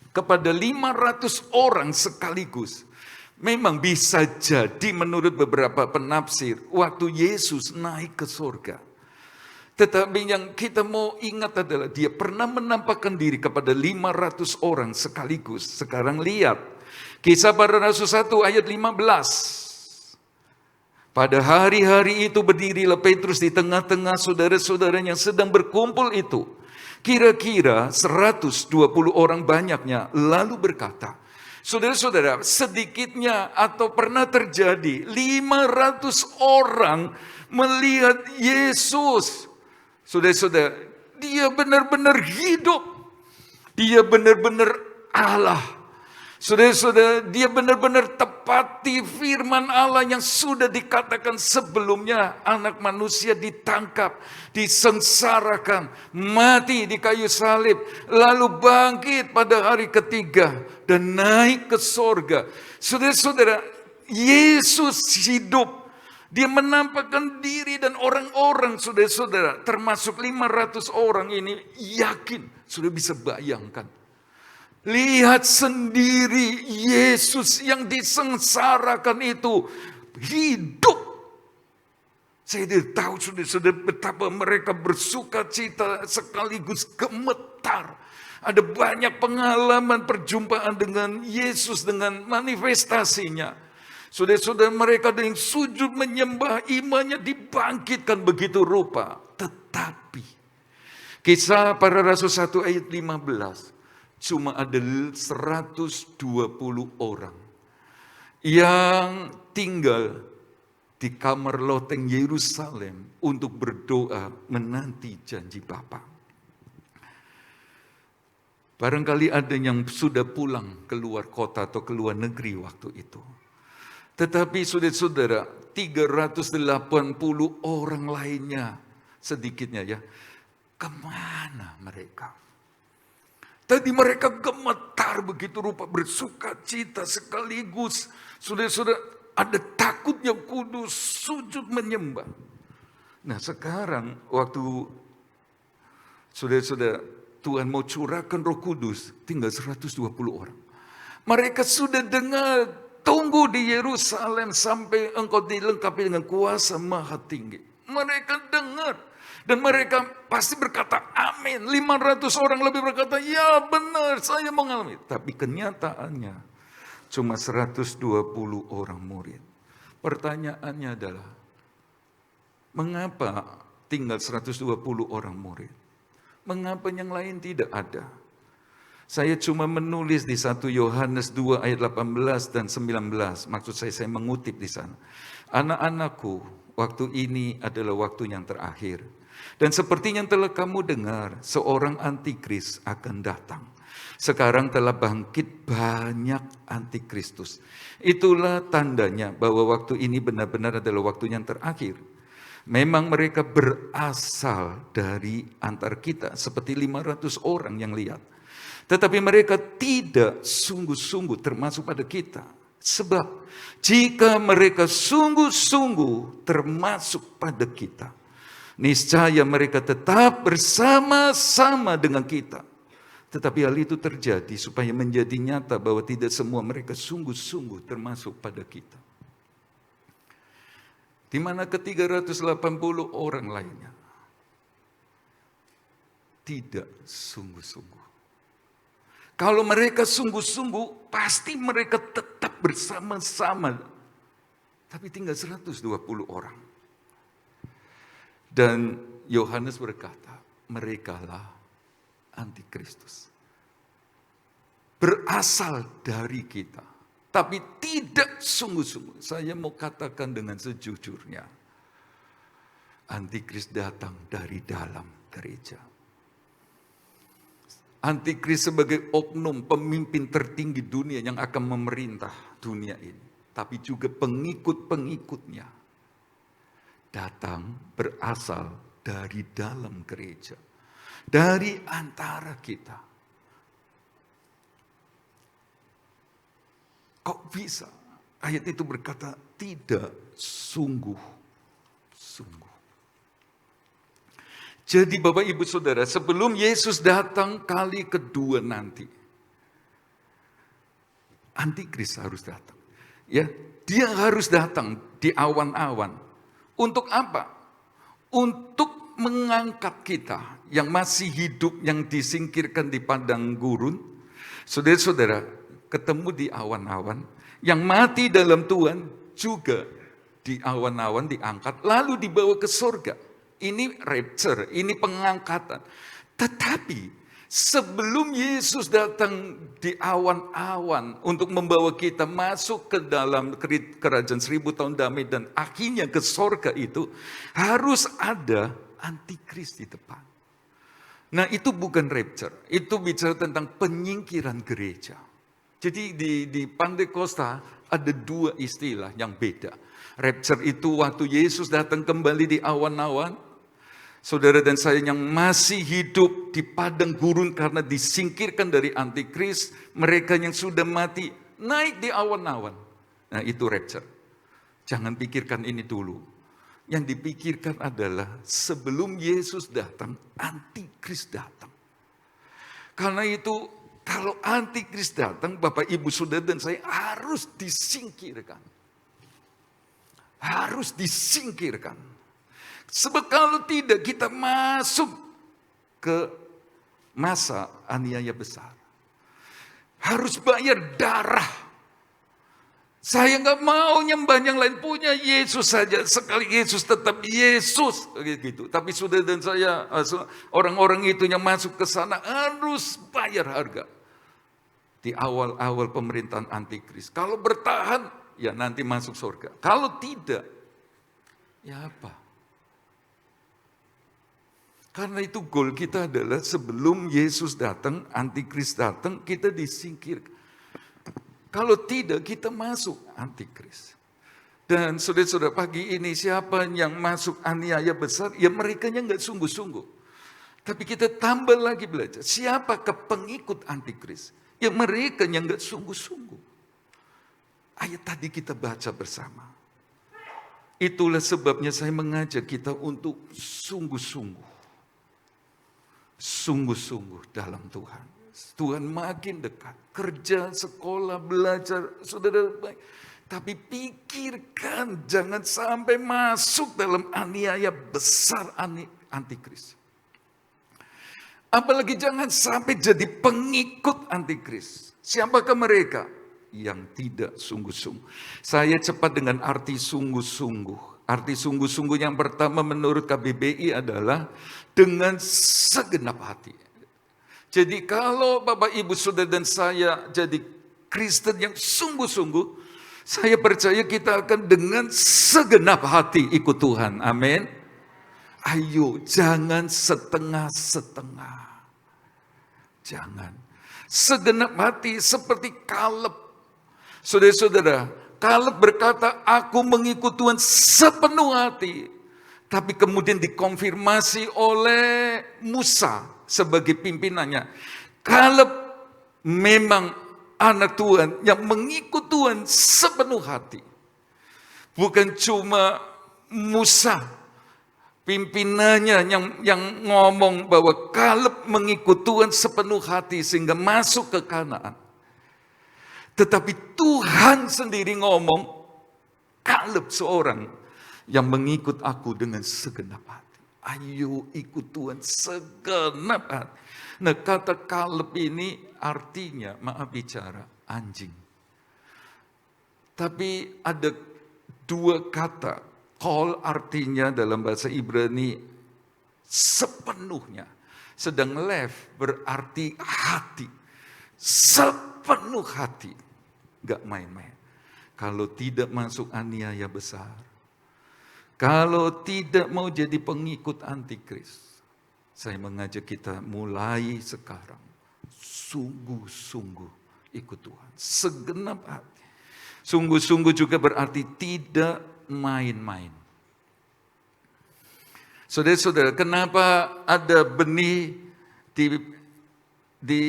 kepada 500 orang sekaligus. Memang bisa jadi menurut beberapa penafsir, waktu Yesus naik ke surga. Tetapi yang kita mau ingat adalah dia pernah menampakkan diri kepada 500 orang sekaligus. Sekarang lihat, Kisah Para Rasul 1 ayat 15. Pada hari-hari itu berdirilah Petrus di tengah-tengah saudara-saudara yang sedang berkumpul itu. Kira-kira 120 orang banyaknya, lalu berkata, saudara-saudara, sedikitnya atau pernah terjadi 500 orang melihat Yesus. Saudara-saudara, dia benar-benar hidup. Dia benar-benar Allah. Saudara-saudara, dia benar-benar tepati firman Allah yang sudah dikatakan sebelumnya. Anak manusia ditangkap, disengsarakan, mati di kayu salib, lalu bangkit pada hari ketiga dan naik ke sorga. Saudara-saudara, Yesus hidup. Dia menampakkan diri dan orang-orang, saudara-saudara, termasuk 500 orang ini yakin, sudah bisa bayangkan. Lihat sendiri Yesus yang disengsarakan itu hidup. Saya tidak tahu saudara-saudara betapa mereka bersuka cita sekaligus gemetar. Ada banyak pengalaman perjumpaan dengan Yesus, dengan manifestasinya. Saudara-saudara, mereka yang sujud menyembah, imannya dibangkitkan begitu rupa. Tetapi Kisah Para Rasul 1 ayat 15, cuma ada 120 orang yang tinggal di kamar loteng Yerusalem untuk berdoa menanti janji Bapa. Barangkali ada yang sudah pulang keluar kota atau keluar negeri waktu itu. Tetapi saudara-saudara, 380 orang lainnya, sedikitnya ya, kemana mereka? Tadi mereka gemetar begitu rupa, bersuka cita sekaligus. Saudara-saudara, ada takutnya kudus, sujud menyembah. Nah sekarang waktu saudara-saudara, Tuhan mau curahkan Roh Kudus, tinggal 120 orang. Mereka sudah dengar, tunggu di Yerusalem sampai engkau dilengkapi dengan kuasa maha tinggi. Mereka dengar. Dan mereka pasti berkata amin. 500 orang lebih berkata, ya benar saya mengalami. Tapi kenyataannya cuma 120 orang murid. Pertanyaannya adalah, mengapa tinggal 120 orang murid? Mengapa yang lain tidak ada? Saya cuma menulis di 1 Yohanes 2 ayat 18 dan 19. Maksud saya mengutip di sana. Anak-anakku, waktu ini adalah waktu yang terakhir. Dan seperti yang telah kamu dengar, seorang antikris akan datang. Sekarang telah bangkit banyak antikristus. Itulah tandanya bahwa waktu ini benar-benar adalah waktu yang terakhir. Memang mereka berasal dari antar kita, seperti 500 orang yang lihat. Tetapi mereka tidak sungguh-sungguh termasuk pada kita. Sebab jika mereka sungguh-sungguh termasuk pada kita, niscaya mereka tetap bersama-sama dengan kita. Tetapi hal itu terjadi supaya menjadi nyata bahwa tidak semua mereka sungguh-sungguh termasuk pada kita. Di mana ke-380 orang lainnya tidak sungguh-sungguh. Kalau mereka sungguh-sungguh, pasti mereka tetap bersama-sama. Tapi tinggal 120 orang. Dan Yohanes berkata, merekalah antikristus. Berasal dari kita. Tapi tidak sungguh-sungguh. Saya mau katakan dengan sejujurnya. Antikris datang dari dalam gereja. Antikris sebagai oknum pemimpin tertinggi dunia yang akan memerintah dunia ini. Tapi juga pengikut-pengikutnya datang berasal dari dalam gereja. dari antara kita. Kok bisa? Ayat itu berkata, tidak, sungguh. Jadi Bapak Ibu Saudara, sebelum Yesus datang kali kedua nanti, Antikris harus datang. Ya, dia harus datang di awan-awan. Untuk apa? Untuk mengangkat kita yang masih hidup, yang disingkirkan di padang gurun. Saudara-saudara, ketemu di awan-awan, yang mati dalam Tuhan juga di awan-awan diangkat, lalu dibawa ke surga. Ini rapture, ini pengangkatan. Tetapi sebelum Yesus datang di awan-awan untuk membawa kita masuk ke dalam kerajaan 1000 tahun damai dan akhirnya ke surga itu, harus ada antikris di depan. Nah, itu bukan rapture, itu bicara tentang penyingkiran gereja. Jadi di Pantekosta ada dua istilah yang beda. Rapture itu waktu Yesus datang kembali di awan-awan. Saudara dan saya yang masih hidup di padang gurun karena disingkirkan dari antikris, mereka yang sudah mati naik di awan-awan. Nah, itu rapture. Jangan pikirkan ini dulu. Yang dipikirkan adalah sebelum Yesus datang, antikris datang. Karena itu kalau antikris datang, Bapak Ibu Saudara dan saya harus disingkirkan. Harus disingkirkan. Sebab kalau tidak kita masuk ke masa aniaya besar. Harus bayar darah. Saya nggak mau nyembah yang lain, punya Yesus saja. Sekali Yesus tetap Yesus. Gitu. Tapi saudara dan saya, orang-orang itu yang masuk ke sana harus bayar harga. Di awal-awal pemerintahan antikris. Kalau bertahan, ya nanti masuk surga. Kalau tidak, ya apa? Karena itu goal kita adalah sebelum Yesus datang, antikris datang, kita disingkirkan. Kalau tidak, kita masuk antikris. Dan saudara-saudara pagi ini siapa yang masuk aniaya besar, ya mereka yang nggak sungguh-sungguh. Tapi kita tambah lagi belajar, siapakah pengikut antikris? Ya mereka yang nggak sungguh-sungguh. Ayat tadi kita baca bersama. Itulah sebabnya saya mengajak kita untuk sungguh-sungguh. Sungguh-sungguh dalam Tuhan. Tuhan makin dekat. Kerja, sekolah, belajar, saudara baik. Tapi pikirkan jangan sampai masuk dalam aniaya besar antikris. Apalagi jangan sampai jadi pengikut antikris. Siapakah mereka? Yang tidak sungguh-sungguh. Saya cepat dengan arti sungguh-sungguh. Arti sungguh-sungguh yang pertama menurut KBBI adalah dengan segenap hati. Jadi kalau Bapak Ibu Saudara dan saya jadi Kristen yang sungguh-sungguh, saya percaya kita akan dengan segenap hati ikut Tuhan. Amin. Ayo jangan setengah-setengah. Jangan. Segenap hati seperti Kaleb. Saudara-saudara, Kaleb berkata, aku mengikut Tuhan sepenuh hati. Tapi kemudian dikonfirmasi oleh Musa sebagai pimpinannya. Kaleb memang anak Tuhan yang mengikut Tuhan sepenuh hati. Bukan cuma Musa pimpinannya yang ngomong bahwa Kaleb mengikut Tuhan sepenuh hati sehingga masuk ke Kanaan. Tetapi Tuhan sendiri ngomong, Kaleb seorang yang mengikut aku dengan segenap hati. Ayo ikut Tuhan segenap hati. Nah, kata Kaleb ini artinya, maaf bicara, anjing. Tapi ada dua kata. Kol artinya dalam bahasa Ibrani sepenuhnya. Sedang lev berarti hati. Sepenuh hati. Gak main-main. Kalau tidak masuk aniaya besar. Kalau tidak mau jadi pengikut antikris. Saya mengajak kita mulai sekarang. Sungguh-sungguh ikut Tuhan. Segenap hati. Sungguh-sungguh juga berarti tidak main-main. Saudara-saudara, kenapa ada benih di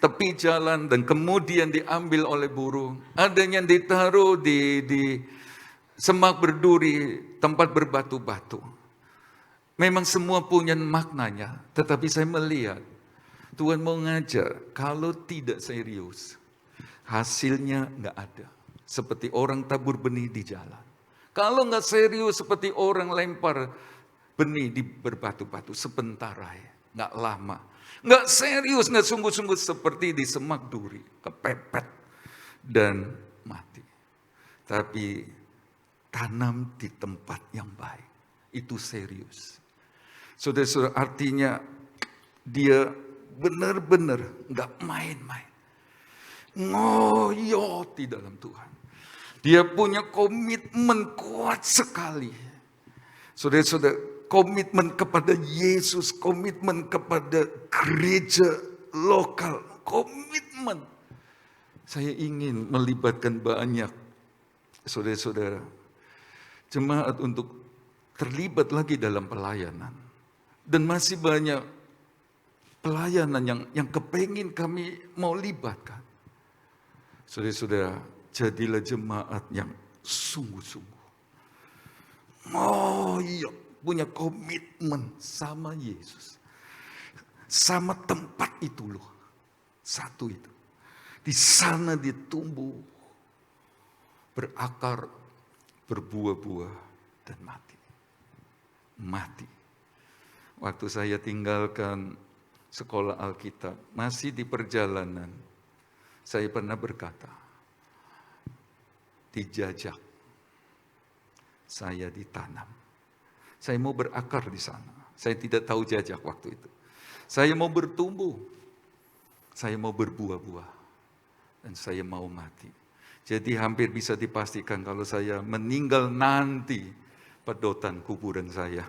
tepi jalan dan kemudian diambil oleh burung. Ada yang ditaruh di semak berduri, tempat berbatu-batu. Memang semua punya maknanya, tetapi saya melihat Tuhan mau ngajar, kalau tidak serius, hasilnya nggak ada. Seperti orang tabur benih di jalan. Kalau nggak serius, seperti orang lempar benih di berbatu-batu, sebentar aja, nggak lama. Nggak serius, nggak sungguh-sungguh seperti di semak duri, kepepet dan mati. Tapi tanam di tempat yang baik, itu serius. Saudara-saudara, artinya dia benar-benar nggak main-main. Ngoyo di dalam Tuhan. Dia punya komitmen kuat sekali. Saudara-saudara, komitmen kepada Yesus, komitmen kepada gereja lokal, komitmen. Saya ingin melibatkan banyak saudara-saudara, jemaat untuk terlibat lagi dalam pelayanan. Dan masih banyak pelayanan yang kepengin kami mau libatkan. Saudara-saudara, jadilah jemaat yang sungguh-sungguh. Oh iya, punya komitmen sama Yesus. Sama tempat itu loh. Satu itu. Di sana dia tumbuh, berakar, berbuah-buah, dan mati. Mati. Waktu saya tinggalkan sekolah Alkitab, masih di perjalanan, saya pernah berkata, dijajak, saya ditanam. Saya mau berakar di sana. Saya tidak tahu jajak waktu itu. Saya mau bertumbuh. Saya mau berbuah-buah. Dan saya mau mati. Jadi hampir bisa dipastikan kalau saya meninggal nanti, pedotan kuburan saya.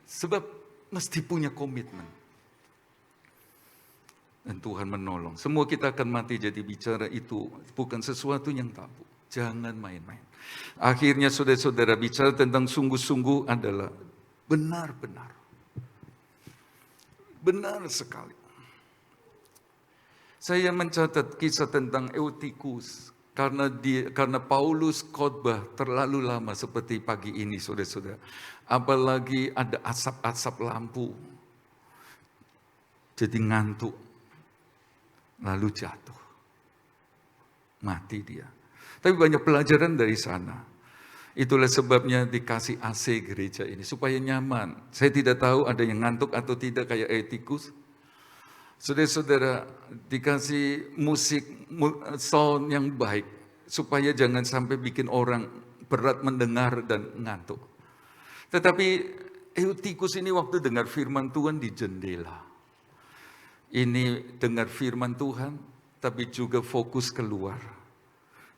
Sebab mesti punya komitmen. Dan Tuhan menolong. Semua kita akan mati, jadi bicara itu bukan sesuatu yang tabu. Jangan main-main. Akhirnya saudara-saudara, bicara tentang sungguh-sungguh adalah benar-benar. Benar sekali. Saya mencatat kisah tentang Eutikus. Karena Paulus khotbah terlalu lama seperti pagi ini, saudara-saudara. Apalagi ada asap-asap lampu. Jadi ngantuk. Lalu jatuh. Mati dia. Tapi banyak pelajaran dari sana. Itulah sebabnya dikasih AC gereja ini. Supaya nyaman. Saya tidak tahu ada yang ngantuk atau tidak kayak Eutikus. Saudara-saudara, dikasih musik, sound yang baik. Supaya jangan sampai bikin orang berat mendengar dan ngantuk. Tetapi Eutikus ini waktu dengar firman Tuhan di jendela. Ini dengar firman Tuhan, tapi juga fokus keluar.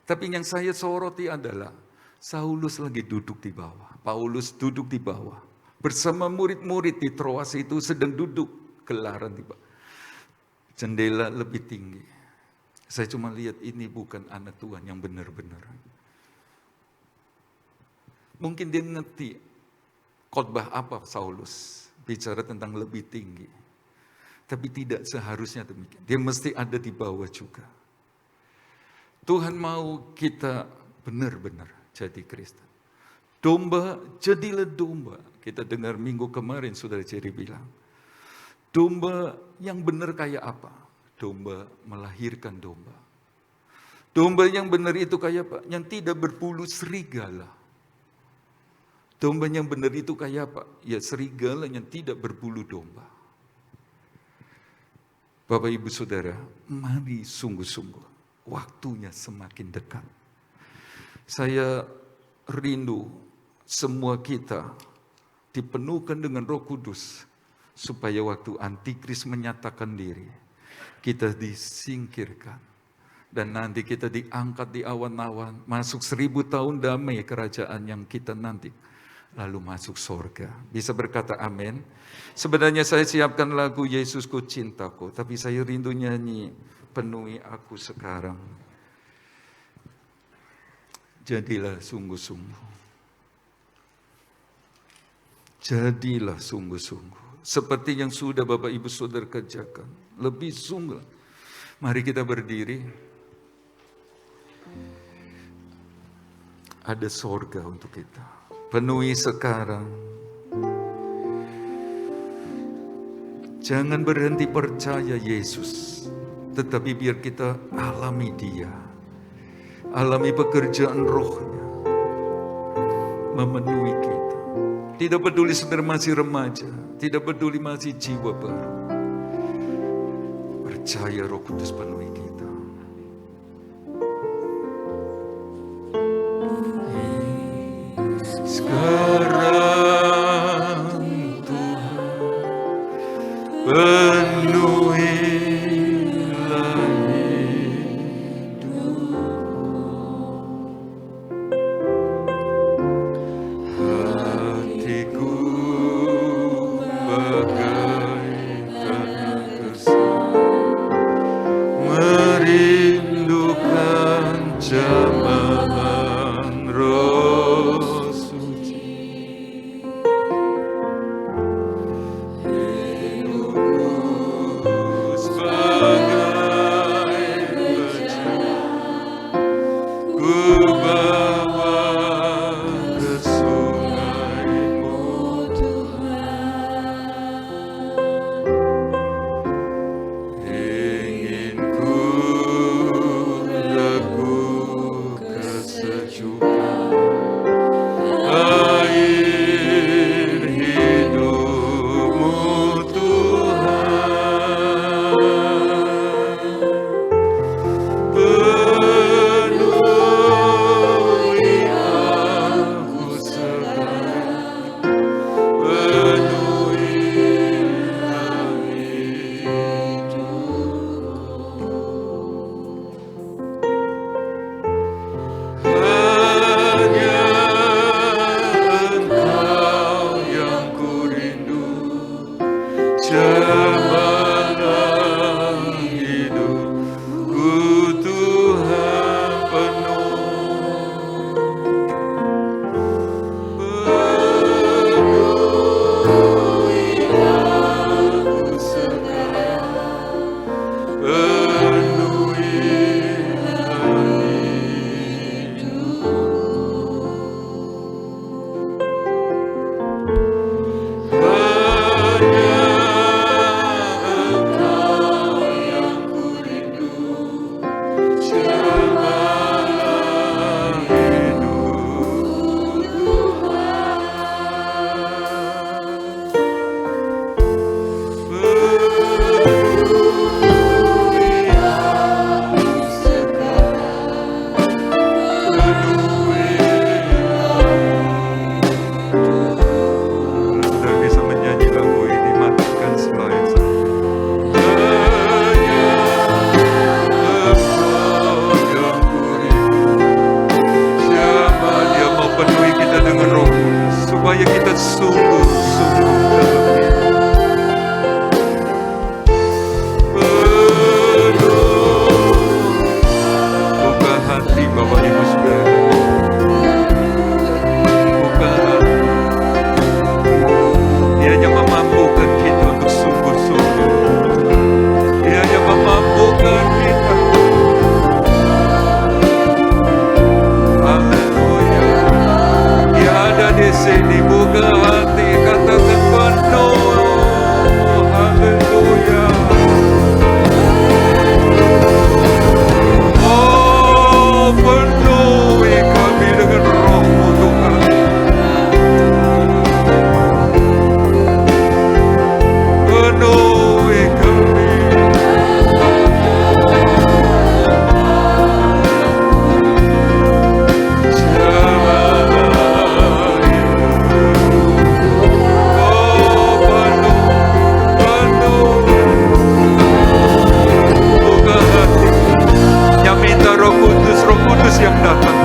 Tapi yang saya soroti adalah, Saulus lagi duduk di bawah. Paulus duduk di bawah. Bersama murid-murid di Troas itu sedang duduk gelaran di bawah. Jendela lebih tinggi. Saya cuma lihat ini bukan anak Tuhan yang benar-benar. Mungkin dia ngerti khotbah apa Saulus. Bicara tentang lebih tinggi. Tapi tidak seharusnya demikian. Dia mesti ada di bawah juga. Tuhan mau kita benar-benar jadi Kristen. Domba, jadilah domba. Kita dengar minggu kemarin Saudara Jerry bilang. Domba yang benar kayak apa? Domba melahirkan domba. Domba yang benar itu kayak apa? Yang tidak berbulu serigala. Domba yang benar itu kayak apa? Ya serigala yang tidak berbulu domba. Bapak Ibu Saudara, mari sungguh-sungguh. Waktunya semakin dekat. Saya rindu semua kita dipenuhkan dengan Roh Kudus. Supaya waktu antikris menyatakan diri, kita disingkirkan. Dan nanti kita diangkat di awan-awan, masuk 1000 tahun damai kerajaan yang kita nanti. Lalu masuk surga. Bisa berkata amin. Sebenarnya saya siapkan lagu Yesusku Cintaku, tapi saya rindu nyanyi penuhi aku sekarang. Jadilah sungguh-sungguh. Jadilah sungguh-sungguh. seperti yang sudah Bapak Ibu Saudara kerjakan. Lebih sungguh. Mari kita berdiri. Ada sorga untuk kita. Penuhi sekarang. Jangan berhenti percaya Yesus, tetapi biar kita alami Dia. Alami pekerjaan Roh-Nya. Memenuhi kita. Tidak peduli saudara masih remaja, tidak peduli masih jiwa baru. Percaya Roh Kudus penuhi kita. Sekarang Tuhan penuhilah hatiku bagaikan kesal, merindukan jamahan Roh Suci. Hidupku sebagai bejana, ku bawa ke sungai-Mu Tuhan. Ingin ku lakukan kesejukan air hidup-Mu Tuhan. Penuhi aku sekarang, penuhilah hidupku. Hanya Engkau yang kurindu, jamanan hidupku Tuhan penuh. Penuhi aku sekarang, penuhilah hidupku. Hanya Engkau yang kurindu, jamanan hidupku Tuhan. Penuhi aku sekarang, penuhilah hidupku. Saudara bisa menyanyi lagu ini, matikan sembahyang saya. Hanya Engkau yang kurindu, siapa Dia mau penuhi kita dengan Roh Kudus, supaya kita sungguh-sungguh dalam Dia. Buka hati Bapak Ibu Saudara, buka hati. Dia hanya memampukan kita untuk sungguh-sungguh. Dia hanya memampukan kita. Haleluya. Dia ada di sini. Buka hati, katakan penuh. Haleluya. Oh, penuhi kami dengan Roh-Mu Tuhan. Penuhi kami. Jamanan hidupku. Oh, penuh. Buka hati. Yang minta Roh Kudus yang datang.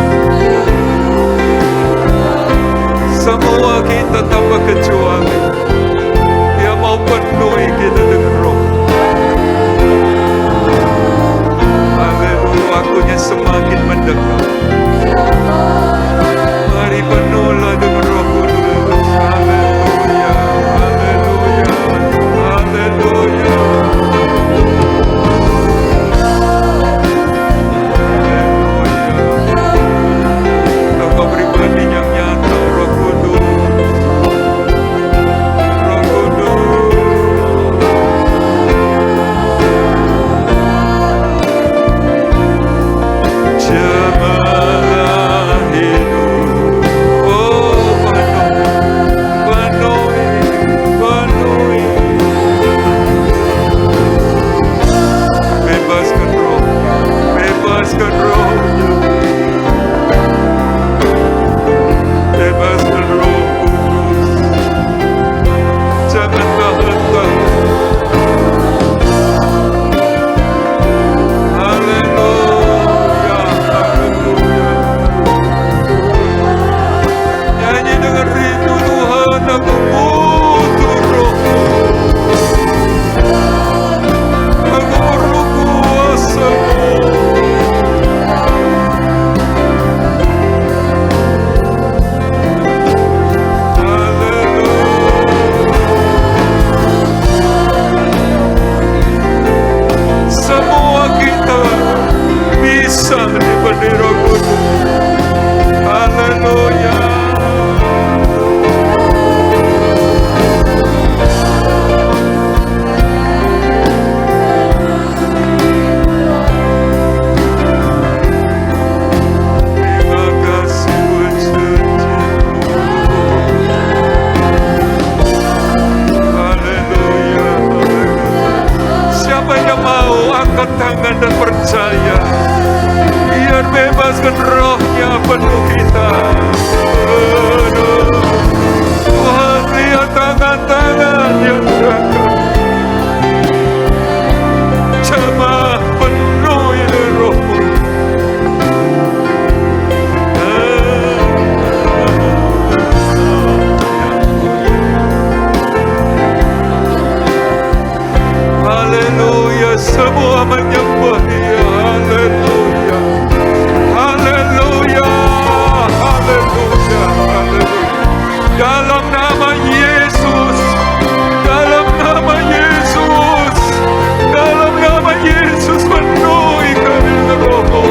Semua kita tanpa kecuali. Dia mau penuhi kita dengan Roh. Haleluya, waktunya semakin mendekat. Mari penuhlah dengan Roh Kudus. Haleluya, haleluya. Biarkan rohnya penuh kita. Tuhan, lihat tangan-tangan yang berangkat. Jemaat penuhi roh-Mu. Haleluya, semua menyembah Dia. Haleluya, haleluya, haleluya, haleluya. Dalam nama Yesus, dalam nama Yesus, dalam nama Yesus, penuhi kami dengan Roh-Mu.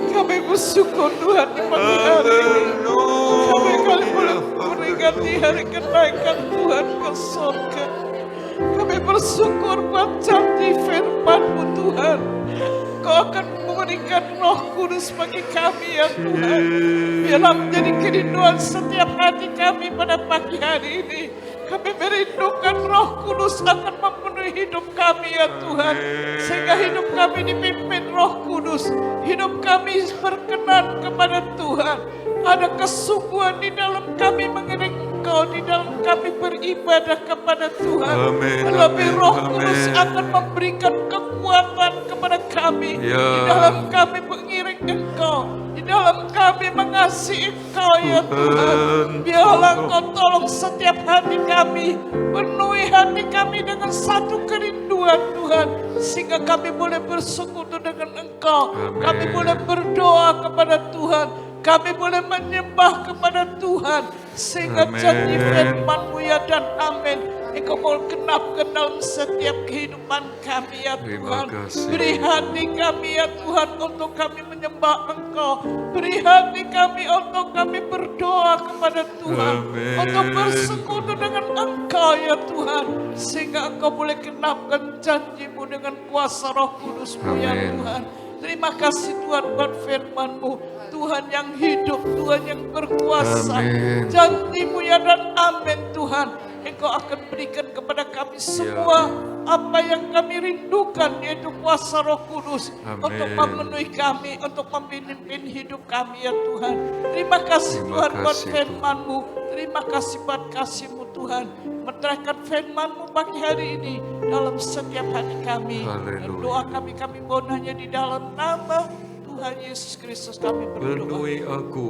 Kami bersyukur Tuhan di pagi hari ini. Kami boleh memperingati hari kenaikan Tuhan ke surga. Kami bersyukur buat janji firman-Mu Tuhan. Kau akan berikan Roh Kudus bagi kami ya Tuhan. Biarlah menjadi kerinduan setiap hati kami pada pagi hari ini. Kami merindukan Roh Kudus akan memenuhi hidup kami ya Tuhan. Sehingga hidup kami dipimpin Roh Kudus. Hidup kami berkenan kepada Tuhan. Ada kesungguhan di dalam kami mengiring Engkau, di dalam kami beribadah kepada Tuhan. Terlebih Roh Kudus akan memberikan kekuatan kepada kami. Di dalam kami mengiring Engkau, di dalam kami mengasihi Engkau ya Tuhan. Biarlah Engkau tolong setiap hati kami, penuhi hati kami dengan satu kerinduan Tuhan, sehingga kami boleh bersekutu dengan Engkau. Kami boleh berdoa kepada Tuhan. Kami boleh menyembah kepada Tuhan, sehingga janji firman-Mu ya dan amin Engkau mau genapkan dalam setiap kehidupan kami ya Tuhan. Beri hati kami ya Tuhan untuk kami menyembah Engkau. Beri hati kami untuk kami berdoa kepada Tuhan, untuk bersekutu dengan Engkau ya Tuhan, sehingga Engkau boleh genapkan janji-Mu dengan kuasa Roh Kudus-Mu ya Tuhan. Terima kasih Tuhan buat firman-Mu, Tuhan yang hidup, Tuhan yang berkuasa. Janji-Mu ya dan amin Tuhan. Engkau akan berikan kepada kami semua apa yang kami rindukan, yaitu kuasa Roh Kudus untuk memenuhi kami, untuk memimpin hidup kami ya Tuhan. Terima kasih Tuhan buat firman-Mu. Terima kasih buat kasih-Mu Tuhan. Menerangkan firman-Mu pagi hari ini dalam setiap hati kami. Dan doa kami mohon hanya di dalam nama Tuhan Yesus Kristus kami berdoa. Penuhi aku.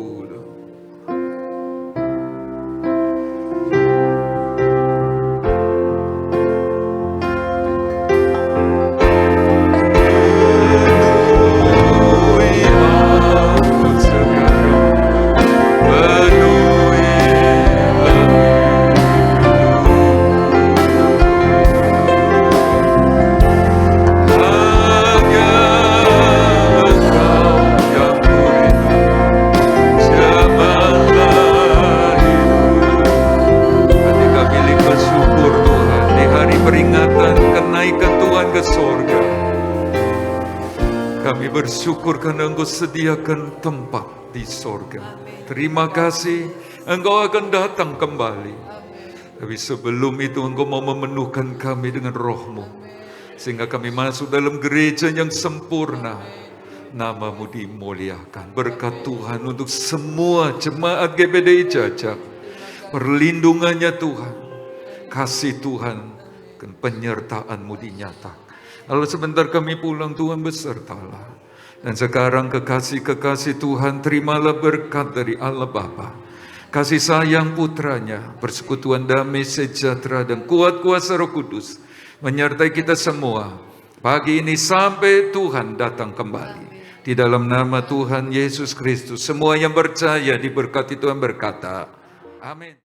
Bersyukur karena Engkau sediakan tempat di sorga. Terima kasih Engkau akan datang kembali. Tapi sebelum itu Engkau mau memenuhkan kami dengan Roh-Mu, sehingga kami masuk dalam gereja yang sempurna. Nama-Mu dimuliakan. Berkat Tuhan untuk semua jemaat GBDI Jajak. Perlindungannya Tuhan, kasih Tuhan, dan penyertaan-Mu dinyatakan. Kalau sebentar kami pulang, Tuhan besertalah. Dan sekarang kekasih-kekasih Tuhan, terimalah berkat dari Allah Bapa, kasih sayang putranya, persekutuan damai sejahtera dan kuat kuasa Roh Kudus menyertai kita semua pagi ini sampai Tuhan datang kembali. Di dalam nama Tuhan Yesus Kristus, semua yang percaya diberkati Tuhan berkata, amin.